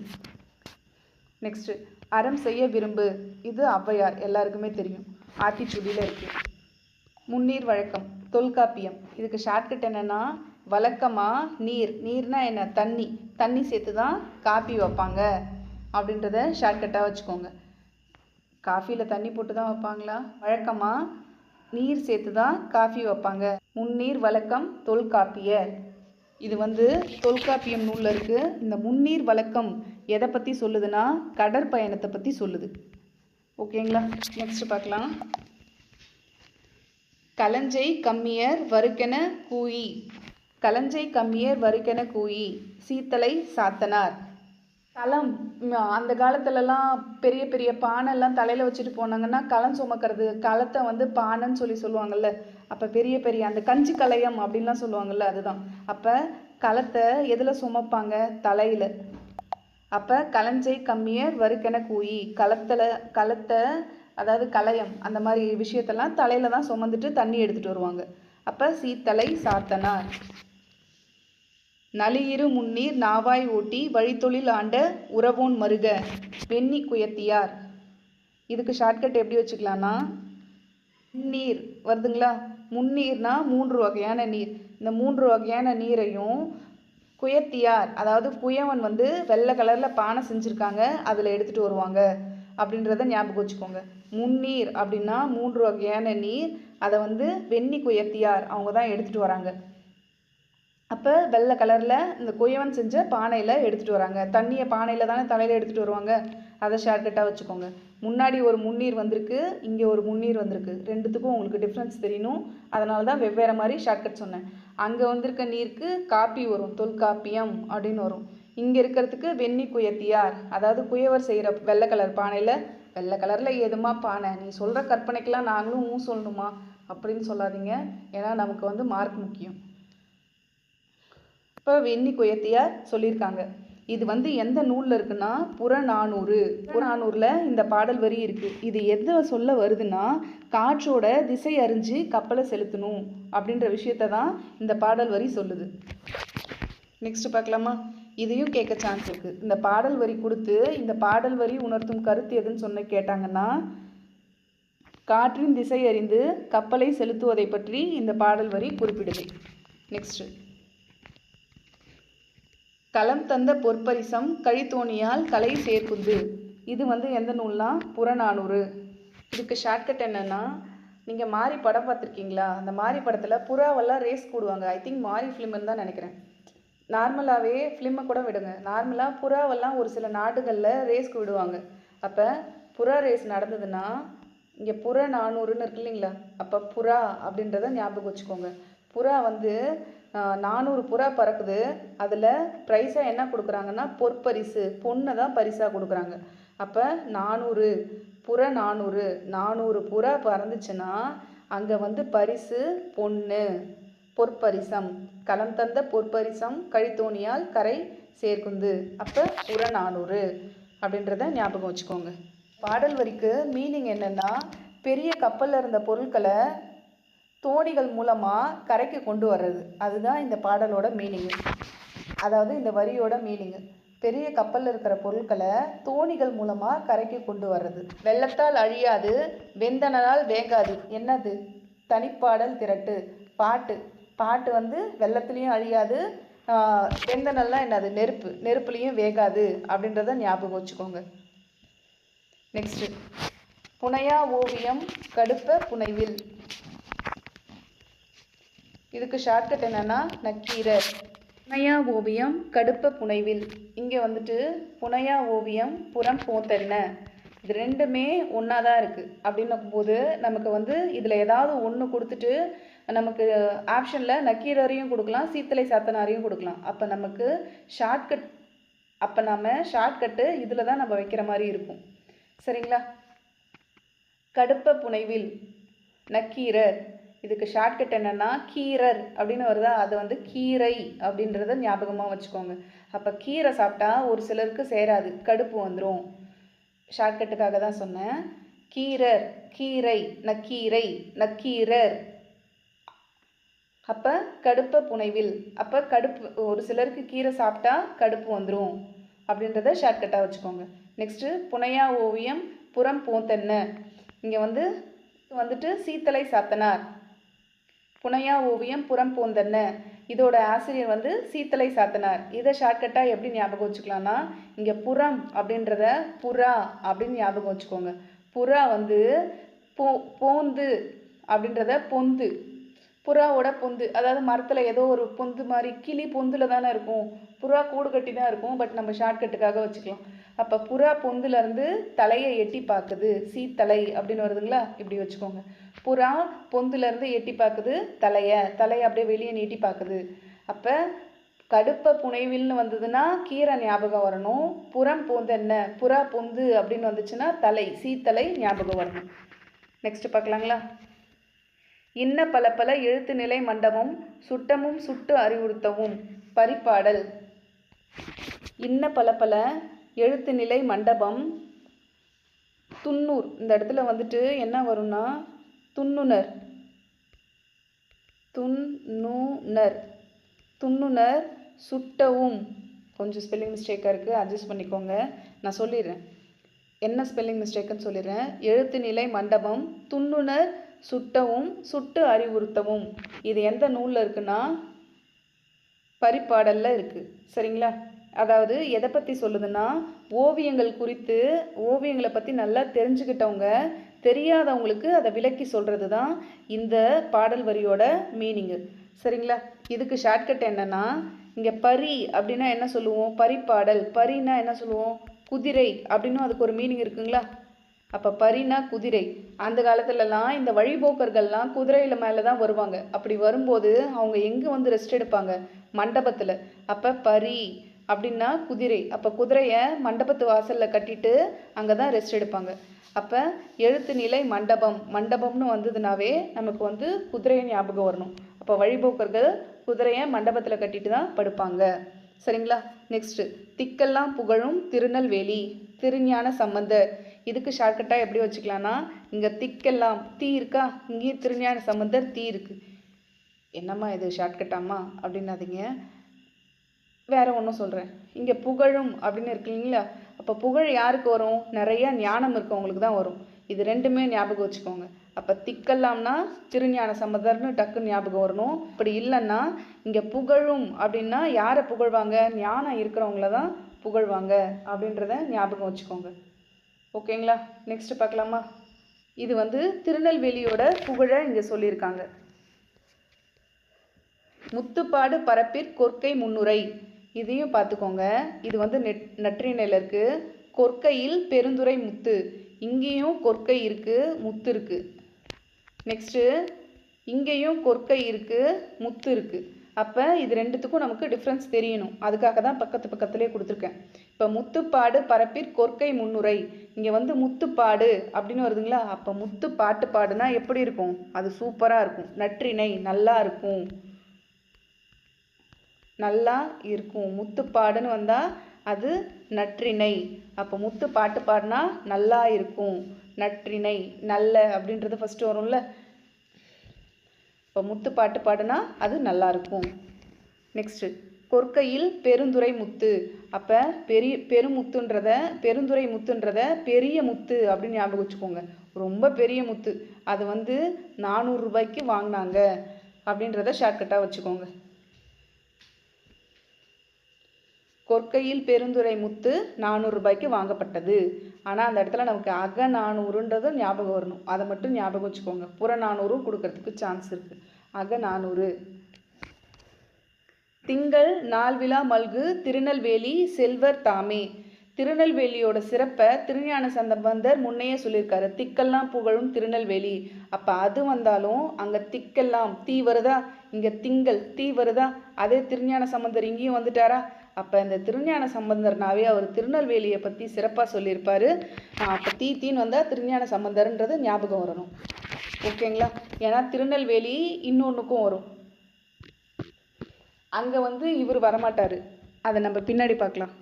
[SPEAKER 1] நெக்ஸ்ட்டு, அறம் செய்ய விரும்பு. இது ஔவையார், எல்லாருக்குமே தெரியும். ஆத்திச்சூடியில் இருக்குது. முன்னீர் வழக்கம், தொல்காப்பியம். இதுக்கு ஷார்ட்கட் என்னென்னா வழக்கமாக நீர்னா என்ன, தண்ணி சேர்த்து தான் காஃபி வைப்பாங்க அப்படின்றத ஷார்ட்கட்டாக வச்சுக்கோங்க. காஃபியில் தண்ணி போட்டு தான் வைப்பாங்களா? வழக்கமாக நீர் சேர்த்து தான் காஃபி வைப்பாங்க. முன்னீர் வழக்கம் தொல்காப்பியர். இது தொல்காப்பியம் நூலில் இருக்குது. இந்த முன்னீர் வழக்கம் எதை பற்றி சொல்லுதுன்னா கடற்பயணத்தை பற்றி சொல்லுது. ஓகேங்களா? நெக்ஸ்ட் பார்க்கலாம். களஞ்சை கம்மியர் வருக்கென கூயி. களஞ்சை கம்மியர் வருக்கென கூயி சீத்தலை சாத்தனார். களம், அந்த காலத்துலலாம் பெரிய பெரிய பானைலாம் தலையில் வச்சுட்டு போனாங்கன்னா களம் சுமக்கிறது, களத்தை பானைன்னு சொல்லுவாங்கள்ல. அப்போ பெரிய பெரிய அந்த கஞ்சி கலையம் அப்படின்லாம் சொல்லுவாங்கள்ல, அதுதான். அப்போ களத்தை எதில் சுமப்பாங்க? தலையில். அப்போ களஞ்சை கம்மியர் வருக்கென கூயி களத்தை அதாவது கலையம் அந்த மாதிரி விஷயத்தெல்லாம் தலையில் தான் சுமந்துட்டு தண்ணி எடுத்துகிட்டு வருவாங்க. அப்போ சீத்தலை சாத்தனார். நலியிரு முன்னீர் நாவாய் ஓட்டி வழித்தொழில் ஆண்ட உறவோன் மருக வெண்ணி குயத்தியார். இதுக்கு ஷார்ட்கட் எப்படி வச்சுக்கலான்னா, முன்னீர் வருதுங்களா? முன்னீர்னா 3 வகையான நீர். இந்த 3 வகையான நீரையும் குயத்தியார், அதாவது குயவன் வெள்ளை கலரில் பானை செஞ்சுருக்காங்க, அதில் எடுத்துகிட்டு வருவாங்க அப்படின்றத ஞாபகம் வச்சுக்கோங்க. முன்னீர் அப்படின்னா 3 வகையான நீர், அதை வெண்ணி குயத்தியார் அவங்க தான் எடுத்துகிட்டு வராங்க. அப்போ வெள்ளை கலரில் இந்த குயவன் செஞ்ச பானையில் எடுத்துகிட்டு வராங்க. தண்ணியை பானையில் தானே தலையில் எடுத்துகிட்டு வருவாங்க. அதை ஷார்ட்கட்டாக வச்சுக்கோங்க. முன்னாடி ஒரு முன்னீர் வந்திருக்கு, இங்கே ஒரு முன்னீர் வந்திருக்கு. ரெண்டுத்துக்கும் உங்களுக்கு டிஃப்ரென்ஸ் தெரியணும். அதனால தான் வெவ்வேறு மாதிரி ஷார்ட்கட் சொன்னேன். அங்கே வந்திருக்க நீருக்கு காப்பி வரும், தொல்காப்பியம் அப்படின்னு வரும். இங்கே இருக்கிறதுக்கு வெண்ணி குயத்தியார், அதாவது குயவர் செய்கிற வெள்ளை கலர் பானையில். வெள்ளை கலரில் ஏதுமா பானை, நீ சொல்கிற கற்பனைக்கெலாம் நாங்களும் சொல்லணுமா அப்படின்னு சொல்லாதீங்க. ஏன்னா நமக்கு மார்க் முக்கியம். இப்போ வெண்ணி குயத்தியார் சொல்லியிருக்காங்க. இது எந்த நூலில் இருக்குன்னா புறநானூறு. புறநானூரில் இந்த பாடல் வரி இருக்குது. இது எதை சொல்ல வருதுன்னா காற்றோட திசை அறிஞ்சு கப்பலை செலுத்தணும் அப்படின்ற விஷயத்தை தான் இந்த பாடல் வரி சொல்லுது. நெக்ஸ்ட் பார்க்கலாமா? இதையும் கேட்க சான்ஸ் இருக்குது. இந்த பாடல் வரி கொடுத்து இந்த பாடல் வரி உணர்த்தும் கருத்து எதுன்னு கேட்டாங்கன்னா காற்றின் திசை அறிந்து கப்பலை செலுத்துவதை பற்றி இந்த பாடல் வரி குறிப்பிடுது. நெக்ஸ்ட், களம் தந்த பொற்பரிசம் கழித்தோணியால் கலை சேர்க்குந்து. இது எந்த நூல்னா புறநானூறு. இதுக்கு ஷார்ட்கட் என்னென்னா, நீங்கள் மாரி படம் பார்த்துருக்கீங்களா? அந்த மாரி படத்தில் புறாவெல்லாம் ரேஸ் கூடுவாங்க. ஐ திங்க் மாரி ஃபிலிம்னு தான் நினைக்கிறேன். நார்மலாகவே ஃபிலிமை கூட விடுங்க, நார்மலாக புறாவெல்லாம் ஒரு சில நாடுகளில் ரேஸ்க்கு விடுவாங்க. அப்போ புறா ரேஸ் நடந்ததுன்னா இங்கே புறநானூறுன்னு இருக்கு இல்லைங்களா? அப்போ புறா அப்படின்றத ஞாபகம் வச்சுக்கோங்க. புறா 400 புறா பறக்குது. அதில் ப்ரைஸாக என்ன கொடுக்குறாங்கன்னா பொற்பரிசு, பொண்ணை தான் பரிசாக கொடுக்குறாங்க. அப்போ 400 400 புறா பறந்துச்சுன்னா அங்கே பரிசு பொண்ணு, பொற்பரிசம். களம் தந்த பொற்பரிசம் கழித்தோணியால் கரை சேர்க்குந்து. அப்போ புறநானூறு அப்படின்றத ஞாபகம் வச்சுக்கோங்க. பாடல் வரிக்கு மீனிங் என்னென்னா, பெரிய கப்பலில் இருந்த பொருட்களை தோணிகள் மூலமாக கரைக்கு கொண்டு வர்றது. அதுதான் இந்த பாடலோட மீனிங்கு. அதாவது இந்த வரியோட மீனிங்கு பெரிய கப்பலில் இருக்கிற பொருட்களை தோணிகள் மூலமாக கரைக்கு கொண்டு வர்றது. வெள்ளத்தால் அழியாது வெந்தனால் வேகாது. என்னது? தனிப்பாடல் திரட்டு. பாட்டு வெள்ளத்துலேயும் அழியாது, வெந்தனல்லாம் என்னது? நெருப்புலேயும் வேகாது அப்படின்றத ஞாபகம் வச்சுக்கோங்க. நெக்ஸ்ட்டு, புனையா ஓவியம் கடுப்ப புனைவில். இதுக்கு ஷார்ட்கட் என்னென்னா நக்கீரர். புனையா ஓவியம் கடுப்ப புனைவில். இங்கே புனையா ஓவியம் புறம் போத்தென்ன. இது ரெண்டுமே ஒன்றா தான் இருக்குது. அப்படின்னும் போது நமக்கு இதில் ஏதாவது ஒன்று கொடுத்துட்டு நமக்கு ஆப்ஷனில் நக்கீரரையும் கொடுக்கலாம், சீத்தலை சாத்தனாரையும் கொடுக்கலாம். அப்போ நமக்கு ஷார்ட்கட்டு இதில் தான் நம்ம வைக்கிற மாதிரி இருக்கும். சரிங்களா? கடுப்ப புனைவில் நக்கீரர். இதுக்கு ஷார்ட்கட் என்னென்னா கீரர் அப்படின்னு வருதா, அது கீரை அப்படின்றத ஞாபகமாக வச்சுக்கோங்க. அப்போ கீரை சாப்பிட்டா ஒரு சிலருக்கு சேராது, கடுப்பு வந்துடும். ஷார்ட்கட்டுக்காக தான் சொன்னேன். கீரர், கீரை, நக்கீரர். அப்போ கடுப்ப புனைவில். அப்போ கடுப்பு, ஒரு சிலருக்கு கீரை சாப்பிட்டா கடுப்பு வந்துடும் அப்படின்றத ஷார்ட்கட்டாக வச்சுக்கோங்க. நெக்ஸ்ட்டு, புனையா ஓவியம் புறம் போத்தென்ன. இங்கே சீத்தலை சாத்தனார். புனையா ஓவியம் புறம் போந்தென்ன. இதோட ஆசிரியர் வந்து சீத்தலை சாத்தனார். இதை ஷார்ட்கட்டாக எப்படி ஞாபகம் வச்சுக்கலாம்னா, இங்கே புறம் அப்படின்றத புறா அப்படின்னு ஞாபகம் வச்சுக்கோங்க. புறா வந்து போந்து அப்படின்றத பொந்து, புறாவோட பொந்து, அதாவது மரத்தில் ஏதோ ஒரு பொந்து மாதிரி, கிளி பொந்தில் தானே இருக்கும், புறா கூடு கட்டி தான் இருக்கும், பட் நம்ம ஷார்ட்கட்டுக்காக வச்சுக்கலாம். அப்போ புறா பொந்துலேருந்து தலையை எட்டி பார்க்குது, சீத்தலை அப்படின்னு வருதுங்களா, இப்படி வச்சுக்கோங்க. புறா பொந்துலேருந்து எட்டி பார்க்குது தலையை அப்படியே வெளியே நீட்டி பார்க்குது. அப்போ கடுப்ப புனைவில்னு வந்ததுன்னா கீரை ஞாபகம் வரணும். புறம் பொந்து என்ன, புறா பொந்து அப்படின்னு வந்துச்சுன்னா தலை, சீத்தலை ஞாபகம் வரணும். நெக்ஸ்ட் பார்க்கலாங்களா. இன்ன பல பல எழுத்து நிலை மண்டபம் சுட்டமும் சுட்டு அறிவுறுத்தவும். பரிபாடல். இன்ன பல பல எழுத்து நிலை மண்டபம் துன்னூர். இந்த இடத்துல வந்துட்டு என்ன வரும்னா துன்னுனர், துன்னுனர், துன்னுனர் சுட்டவும். கொஞ்சம் ஸ்பெல்லிங் மிஸ்டேக்காக இருக்குது, அட்ஜஸ்ட் பண்ணிக்கோங்க. நான் சொல்லிடுறேன் என்ன ஸ்பெல்லிங் மிஸ்டேக்குன்னு சொல்லிடுறேன். எழுத்து நிலை மண்டபம் துன்னுனர் சுட்டவும் சுட்டு அறிவுறுத்தவும். இது எந்த நூலில் இருக்குன்னா பரிபாடலில் இருக்குது. சரிங்களா. அதாவது எதை பற்றி சொல்லுதுன்னா, ஓவியங்கள் குறித்து, ஓவியங்களை பற்றி நல்லா தெரிஞ்சுக்கிட்டவங்க தெரியாதவங்களுக்கு அதை விளக்கி சொல்கிறது தான் இந்த பாடல் வரியோட மீனிங்கு. சரிங்களா. இதுக்கு ஷார்ட்கட் என்னென்னா, இங்கே பரி அப்படின்னா என்ன சொல்லுவோம், பரிபாடல். பரினா என்ன சொல்லுவோம், குதிரை அப்படின்னு அதுக்கு ஒரு மீனிங் இருக்குங்களா. அப்போ பரினா குதிரை. அந்த காலத்துலலாம் இந்த வழிபோக்கர்கள்லாம் குதிரையில் மேலே தான் வருவாங்க. அப்படி வரும்போது அவங்க எங்கே வந்து ரெஸ்ட் எடுப்பாங்க, மண்டபத்தில். அப்போ பரி அப்படின்னா குதிரை. அப்போ குதிரையை மண்டபத்து வாசலில் கட்டிட்டு அங்கே தான் ரெஸ்ட் எடுப்பாங்க. அப்போ எழுத்து நிலை மண்டபம், மண்டபம்னு வந்ததுனாவே நமக்கு வந்து குதிரையை ஞாபகம் வரணும். அப்போ வழிபோக்கர்கள் குதிரையை மண்டபத்தில் கட்டிட்டு தான் படுப்பாங்க. சரிங்களா. நெக்ஸ்ட்டு திக்கெல்லாம் புகழும் திருநெல்வேலி. திருஞான சம்பந்தர். இதுக்கு ஷார்ட்கட்டாக எப்படி வச்சுக்கலாம்னா, இங்கே திக்கெல்லாம் தீ இருக்கா, இங்கேயும் திருஞான சம்பந்தர் தீ இருக்குது. என்னம்மா இது ஷார்ட்கட்டாம்மா அப்படின்னாதீங்க, வேற ஒன்றும் சொல்கிறேன். இங்கே புகழும் அப்படின்னு இருக்கு இல்லைங்களா. அப்போ புகழ் யாருக்கு வரும், நிறைய ஞானம் இருக்கவங்களுக்கு தான் வரும். இது ரெண்டுமே ஞாபகம் வச்சுக்கோங்க. அப்போ திக்கெல்லாம்னா திருஞான சம்பந்தர்னு டக்குன்னு ஞாபகம் வரணும். அப்படி இல்லைன்னா இங்கே புகழும் அப்படின்னா யாரை புகழ்வாங்க, ஞானம் இருக்கிறவங்கள தான் புகழ்வாங்க அப்படின்றத ஞாபகம் வச்சுக்கோங்க. ஓகேங்களா. நெக்ஸ்ட் பார்க்கலாமா. இது வந்து திருநெல்வேலியோட புகழை இங்கே சொல்லியிருக்காங்க. முத்துப்பாடு பரப்பிற் கொற்கை முன்னுரை. இதையும் பார்த்துக்கோங்க. இது வந்து நற்றிணையில் இருக்குது. கொற்கையில் பெருந்துரை முத்து. இங்கேயும் கொற்கை இருக்குது, முத்து இருக்குது. நெக்ஸ்ட்டு இங்கேயும் கொற்கை இருக்குது, முத்து இருக்குது. அப்போ இது ரெண்டுத்துக்கும் நமக்கு டிஃப்ரென்ஸ் தெரியணும். அதுக்காக தான் பக்கத்துலேயே கொடுத்துருக்கேன். இப்போ முத்துப்பாடு பரப்பிற் கொற்கை முன்னுரை. இங்கே வந்து முத்துப்பாடு அப்படின்னு வருதுங்களா. அப்போ முத்து பாட்டு பாடுனா எப்படி இருக்கும், அது சூப்பராக இருக்கும். நற்றிணை நல்லா இருக்கும், நல்லா இருக்கும். முத்துப்பாடுன்னு வந்தால் அது நற்றிணை. அப்போ முத்து பாட்டு பாடினா நல்லா இருக்கும், நற்றிணை, நல்ல அப்படின்றது ஃபஸ்ட்டு வரும்ல. இப்போ முத்து பாட்டு பாடுனா அது நல்லா இருக்கும். நெக்ஸ்ட்டு கொற்கையில் பெருந்துரை முத்து. அப்போ பெருந்துரை முத்துன்றத பெரிய முத்து அப்படின்னு ஞாபகம் வச்சுக்கோங்க. ரொம்ப பெரிய முத்து, அது வந்து 400 ரூபாய்க்கு வாங்கினாங்க அப்படின்றத ஷார்ட்கட்டாக வச்சுக்கோங்க. கொற்கையில் பெருந்துரை முத்து 400 ரூபாய்க்கு வாங்கப்பட்டது. ஆனால் அந்த இடத்துல நமக்கு அக 400ன்றது ஞாபகம் வரணும். அதை மட்டும் ஞாபகம் வச்சுக்கோங்க. புற 400 கொடுக்கறதுக்கு சான்ஸ் இருக்குது. அக 400. திங்கள் நாள்விழா மல்கு திருநெல்வேலி செல்வர் தாமே. திருநெல்வேலியோட சிறப்பை திருஞான சம்பந்தர் முன்னையே சொல்லியிருக்காரு. திக்கெல்லாம் புகழும் திருநெல்வேலி. அப்போ அது வந்தாலும் அங்கே திக்கெல்லாம் தீ வருதா, இங்கே திங்கள் தீ வருதா. அதே திருஞான சம்பந்தர் இங்கேயும் வந்துட்டாரா. அப்போ இந்த திருஞான சம்பந்தர்னாவே அவர் திருநெல்வேலியை பற்றி சிறப்பாக சொல்லியிருப்பார். அப்போ தீன்னு வந்தால் திருஞான சம்பந்தர்ன்றது ஞாபகம் வரணும். ஓகேங்களா. ஏன்னா திருநெல்வேலி இன்னொன்றுக்கும் வரும், அங்கே வந்து இவர் வரமாட்டார். அதை நம்ம பின்னாடி பார்க்கலாம்.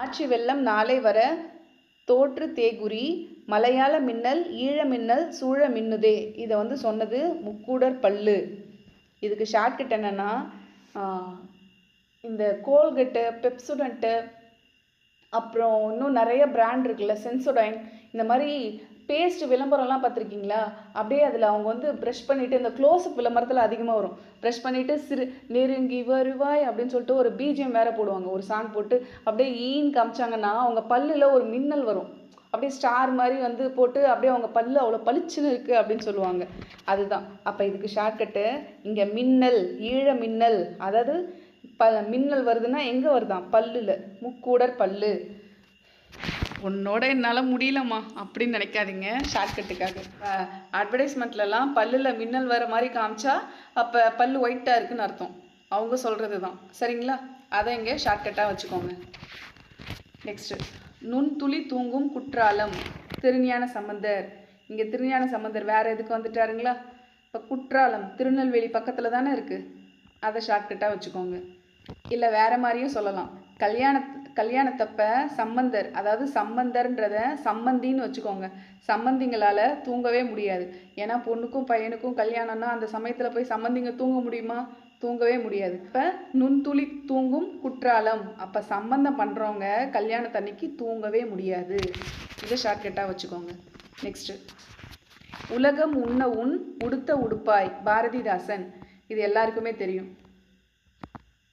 [SPEAKER 1] ஆட்சி வெள்ளம் நாளை வர தோற்று தேகுரி மலையாள மின்னல் ஈழ மின்னல் சூழ மின்னுதே. இதை வந்து சொன்னது முக்கூடர் பல்லு. இதுக்கு ஷார்ட்கட் என்னென்னா, இந்த கோல்கெட்டு, பெப்சுடண்ட்டு, அப்புறம் இன்னும் நிறைய பிராண்ட் இருக்குல்ல, சென்சோடைன், இந்த மாதிரி பேஸ்ட் விளம்பரம்லாம் பார்த்துருக்கீங்களா? அப்படியே அதில் அவங்க வந்து ப்ரஷ் பண்ணிவிட்டு இந்த க்ளோஸ்அப் விளம்பரத்தில் அதிகமாக வரும். ப்ரஷ் பண்ணிவிட்டு நெருங்கி வருவாய் அப்படின்னு சொல்லிட்டு ஒரு பிஜிஎம் வேறு போடுவாங்க. ஒரு சாங் போட்டு அப்படியே ஈன்னு காமிச்சாங்கன்னா அவங்க பல்லில் ஒரு மின்னல் வரும். அப்படியே ஸ்டார் மாதிரி வந்து போட்டு அப்படியே அவங்க பல்லு அவ்வளோ பளிச்சுன்னு இருக்குது அப்படின்னு சொல்லுவாங்க. அதுதான். அப்போ இதுக்கு ஷார்ட்கட்டு இங்கே மின்னல், ஈழ மின்னல். அதாவது மின்னல் வருதுன்னா எங்கே வருதான்? பல்லில். முக்கூடர் பல்லு. உன்னோட என்னால் முடியலம்மா அப்படின்னு நினைக்காதீங்க. ஷார்ட்கட்டுக்காக அட்வர்டைஸ்மெண்ட்லலாம் பல்லில் மின்னல் வர மாதிரி காமிச்சா அப்போ பல்லு ஒயிட்டாக இருக்குன்னு அர்த்தம். அவங்க சொல்கிறது தான். சரிங்களா? அதை இங்கே ஷார்ட்கட்டாக வச்சுக்கோங்க. நெக்ஸ்ட்டு, நுண்துளி தூங்கும் குற்றாலம். திருஞான சம்பந்தர். இங்கே திருஞான சம்பந்தர் வேறு எதுக்கு வந்துட்டாருங்களா? இப்போ குற்றாலம் திருநெல்வேலி பக்கத்தில் தானே இருக்குது. அதை ஷார்ட்கட்டாக வச்சுக்கோங்க. இல்லை வேறு மாதிரியும் சொல்லலாம். கல்யாணத்தப்ப சம்பந்தர், அதாவது சம்பந்தர்ன்றத சம்பந்தின்னு வச்சுக்கோங்க. சம்பந்திங்களால் தூங்கவே முடியாது. ஏன்னா பொண்ணுக்கும் பையனுக்கும் கல்யாணம்னா அந்த சமயத்தில் போய் சம்பந்திங்க தூங்க முடியுமா? தூங்கவே முடியாது. இப்போ நுண்துளி தூங்கும் குற்றாலம். அப்போ சம்பந்தம் பண்ணுறவங்க கல்யாணத்தன்னைக்கு தூங்கவே முடியாது. இதை ஷார்ட்கட்டாக வச்சுக்கோங்க. நெக்ஸ்ட்டு, உலகம் உண்ண உன் உடுத்த உடுப்பாய். பாரதிதாசன். இது எல்லாருக்குமே தெரியும்.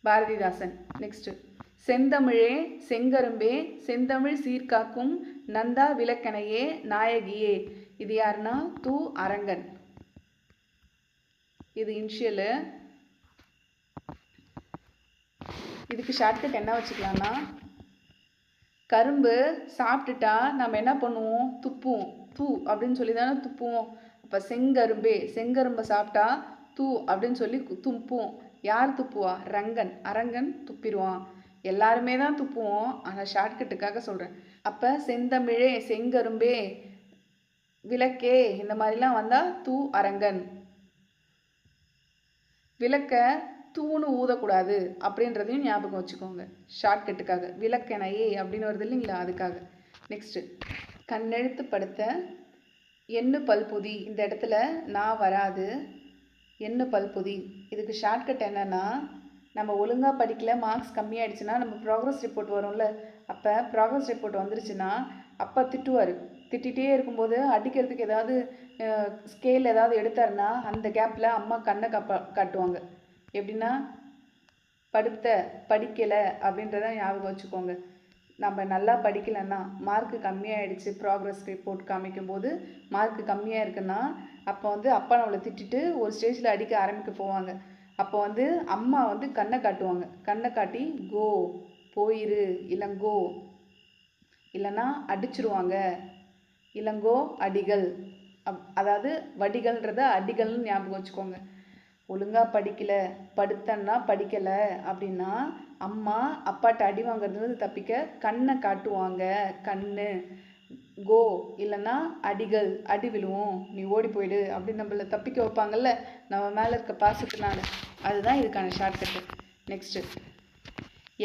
[SPEAKER 1] பாரதிதாசன். நெக்ஸ்ட்டு, செந்தமிழே செங்கரும்பே செந்தமிழ் சீர்காக்கும் நந்தா விளக்கணையே நாயகியே. இது யாருன்னா து. அரங்கன். இது இனிஷியலு. இதுக்கு ஷார்ட்கட் என்ன வச்சுக்கலாம்னா, கரும்பு சாப்பிட்டுட்டா நம்ம என்ன பண்ணுவோம்? துப்புவோம். தூ அப்படின்னு சொல்லி தானே துப்புவோம். அப்போ செங்கரும்பே, செங்கரும்பை சாப்பிட்டா தூ அப்படின்னு சொல்லி துப்புவோம். யார் துப்புவா? ரங்கன். அரங்கன் துப்பிடுவான். எல்லாருமே தான் துப்புவோம். ஆனால் ஷார்ட்கட்டுக்காக சொல்கிறேன். அப்போ செந்தமிழே செங்கரும்பே விளக்கே இந்த மாதிரிலாம் வந்தால் து. அரங்கன். விளக்க தூணு ஊதக்கூடாது அப்படின்றதையும் ஞாபகம் வச்சுக்கோங்க. ஷார்ட்கட்டுக்காக. விளக்கணையே அப்படின்னு வருது இல்லைங்களா? அதுக்காக. நெக்ஸ்ட்டு, கண்ணெழுத்து படுத்த எண்ணு பல்புதி. இந்த இடத்துல நான் வராது. எண்ணு பல்புதி. இதுக்கு ஷார்ட்கட் என்னென்னா, நம்ம ஒழுங்காக படிக்கல, மார்க்ஸ் கம்மியாகிடுச்சுன்னா நம்ம ப்ராக்ரஸ் ரிப்போர்ட் வரும்ல, அப்போ ப்ராக்ரஸ் ரிப்போர்ட் வந்துருச்சுன்னா அப்போ திட்டுவார். திட்டிகிட்டே இருக்கும்போது அடிக்கிறதுக்கு ஏதாவது ஸ்கேல் ஏதாவது எடுத்தாருன்னா அந்த கேப்பில் அம்மா கண்ணை காட்டுவாங்க. எப்படின்னா, படிக்கலை அப்படின்றத ஞாபகம் வச்சுக்கோங்க. நம்ம நல்லா படிக்கலைன்னா மார்க்கு கம்மியாகிடுச்சு, ப்ராக்ரஸ் ரிப்போர்ட் காமிக்கும்போது மார்க்கு கம்மியாக இருக்குன்னா அப்போ வந்து அப்பா நம்மளை திட்டிட்டு ஒரு ஸ்டேஜில் அடிக்க ஆரம்பிக்க போவாங்க. அப்போ வந்து அம்மா வந்து கண்ணை காட்டுவாங்க. கண்ணை காட்டி கோ போயிரு, இளங்கோ, இல்லைன்னா அடிச்சிருவாங்க. இளங்கோ அடிகள். அதாவது வடிகள்ன்றத அடிகள்னு ஞாபகம் வச்சுக்கோங்க. ஒழுங்காக படிக்கலை, படுத்தன்னா படிக்கலை அப்படின்னா அம்மா அப்பாட்ட அடி வாங்குறதுலேருந்து தப்பிக்க கண்ணை காட்டுவாங்க. கண்ணு. கோ இல்லைன்னா அடிகள், அடி விழுவோம், நீ ஓடி போயிடு அப்படின்னு நம்மளை தப்பிக்க வைப்பாங்கல்ல நம்ம மேலே இருக்க பாசத்தினால. அதுதான் இதுக்கான ஷார்ட்கட்டு. நெக்ஸ்ட்டு,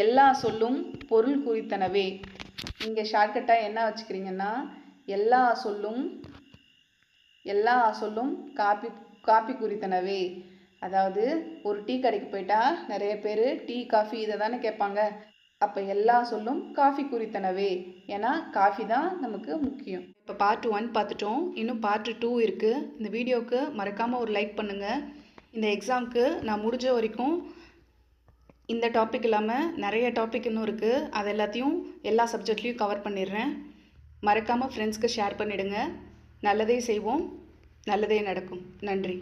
[SPEAKER 1] எல்லா சொல்லும் பொருள் குறித்தனவே. இங்கே ஷார்ட்கட்டாக என்ன வச்சுக்கிறீங்கன்னா, எல்லா சொல்லும் காப்பி குறித்தனவே. அதாவது ஒரு டீ கடைக்கு போயிட்டா நிறைய பேர் டீ காஃபி இதை தானே கேட்பாங்க. அப்போ எல்லா சொல்லும் காஃபி குறித்தனவே. ஏன்னா காஃபி தான் நமக்கு முக்கியம். இப்போ பார்ட் 1 பார்த்துட்டோம். இன்னும் பார்ட் 2 இருக்குது. இந்த வீடியோவுக்கு மறக்காமல் ஒரு லைக் பண்ணுங்கள். இந்த எக்ஸாமுக்கு நான் முடிஞ்ச வரைக்கும் இந்த டாபிக் இல்லாமல் நிறைய டாபிக் இன்னும் இருக்குது. அது எல்லாத்தையும் எல்லா சப்ஜெக்ட்லேயும் கவர் பண்ணிடுறேன். மறக்காமல் ஃப்ரெண்ட்ஸ்க்கு ஷேர் பண்ணிவிடுங்க. நல்லதே செய்வோம், நல்லதே நடக்கும். நன்றி.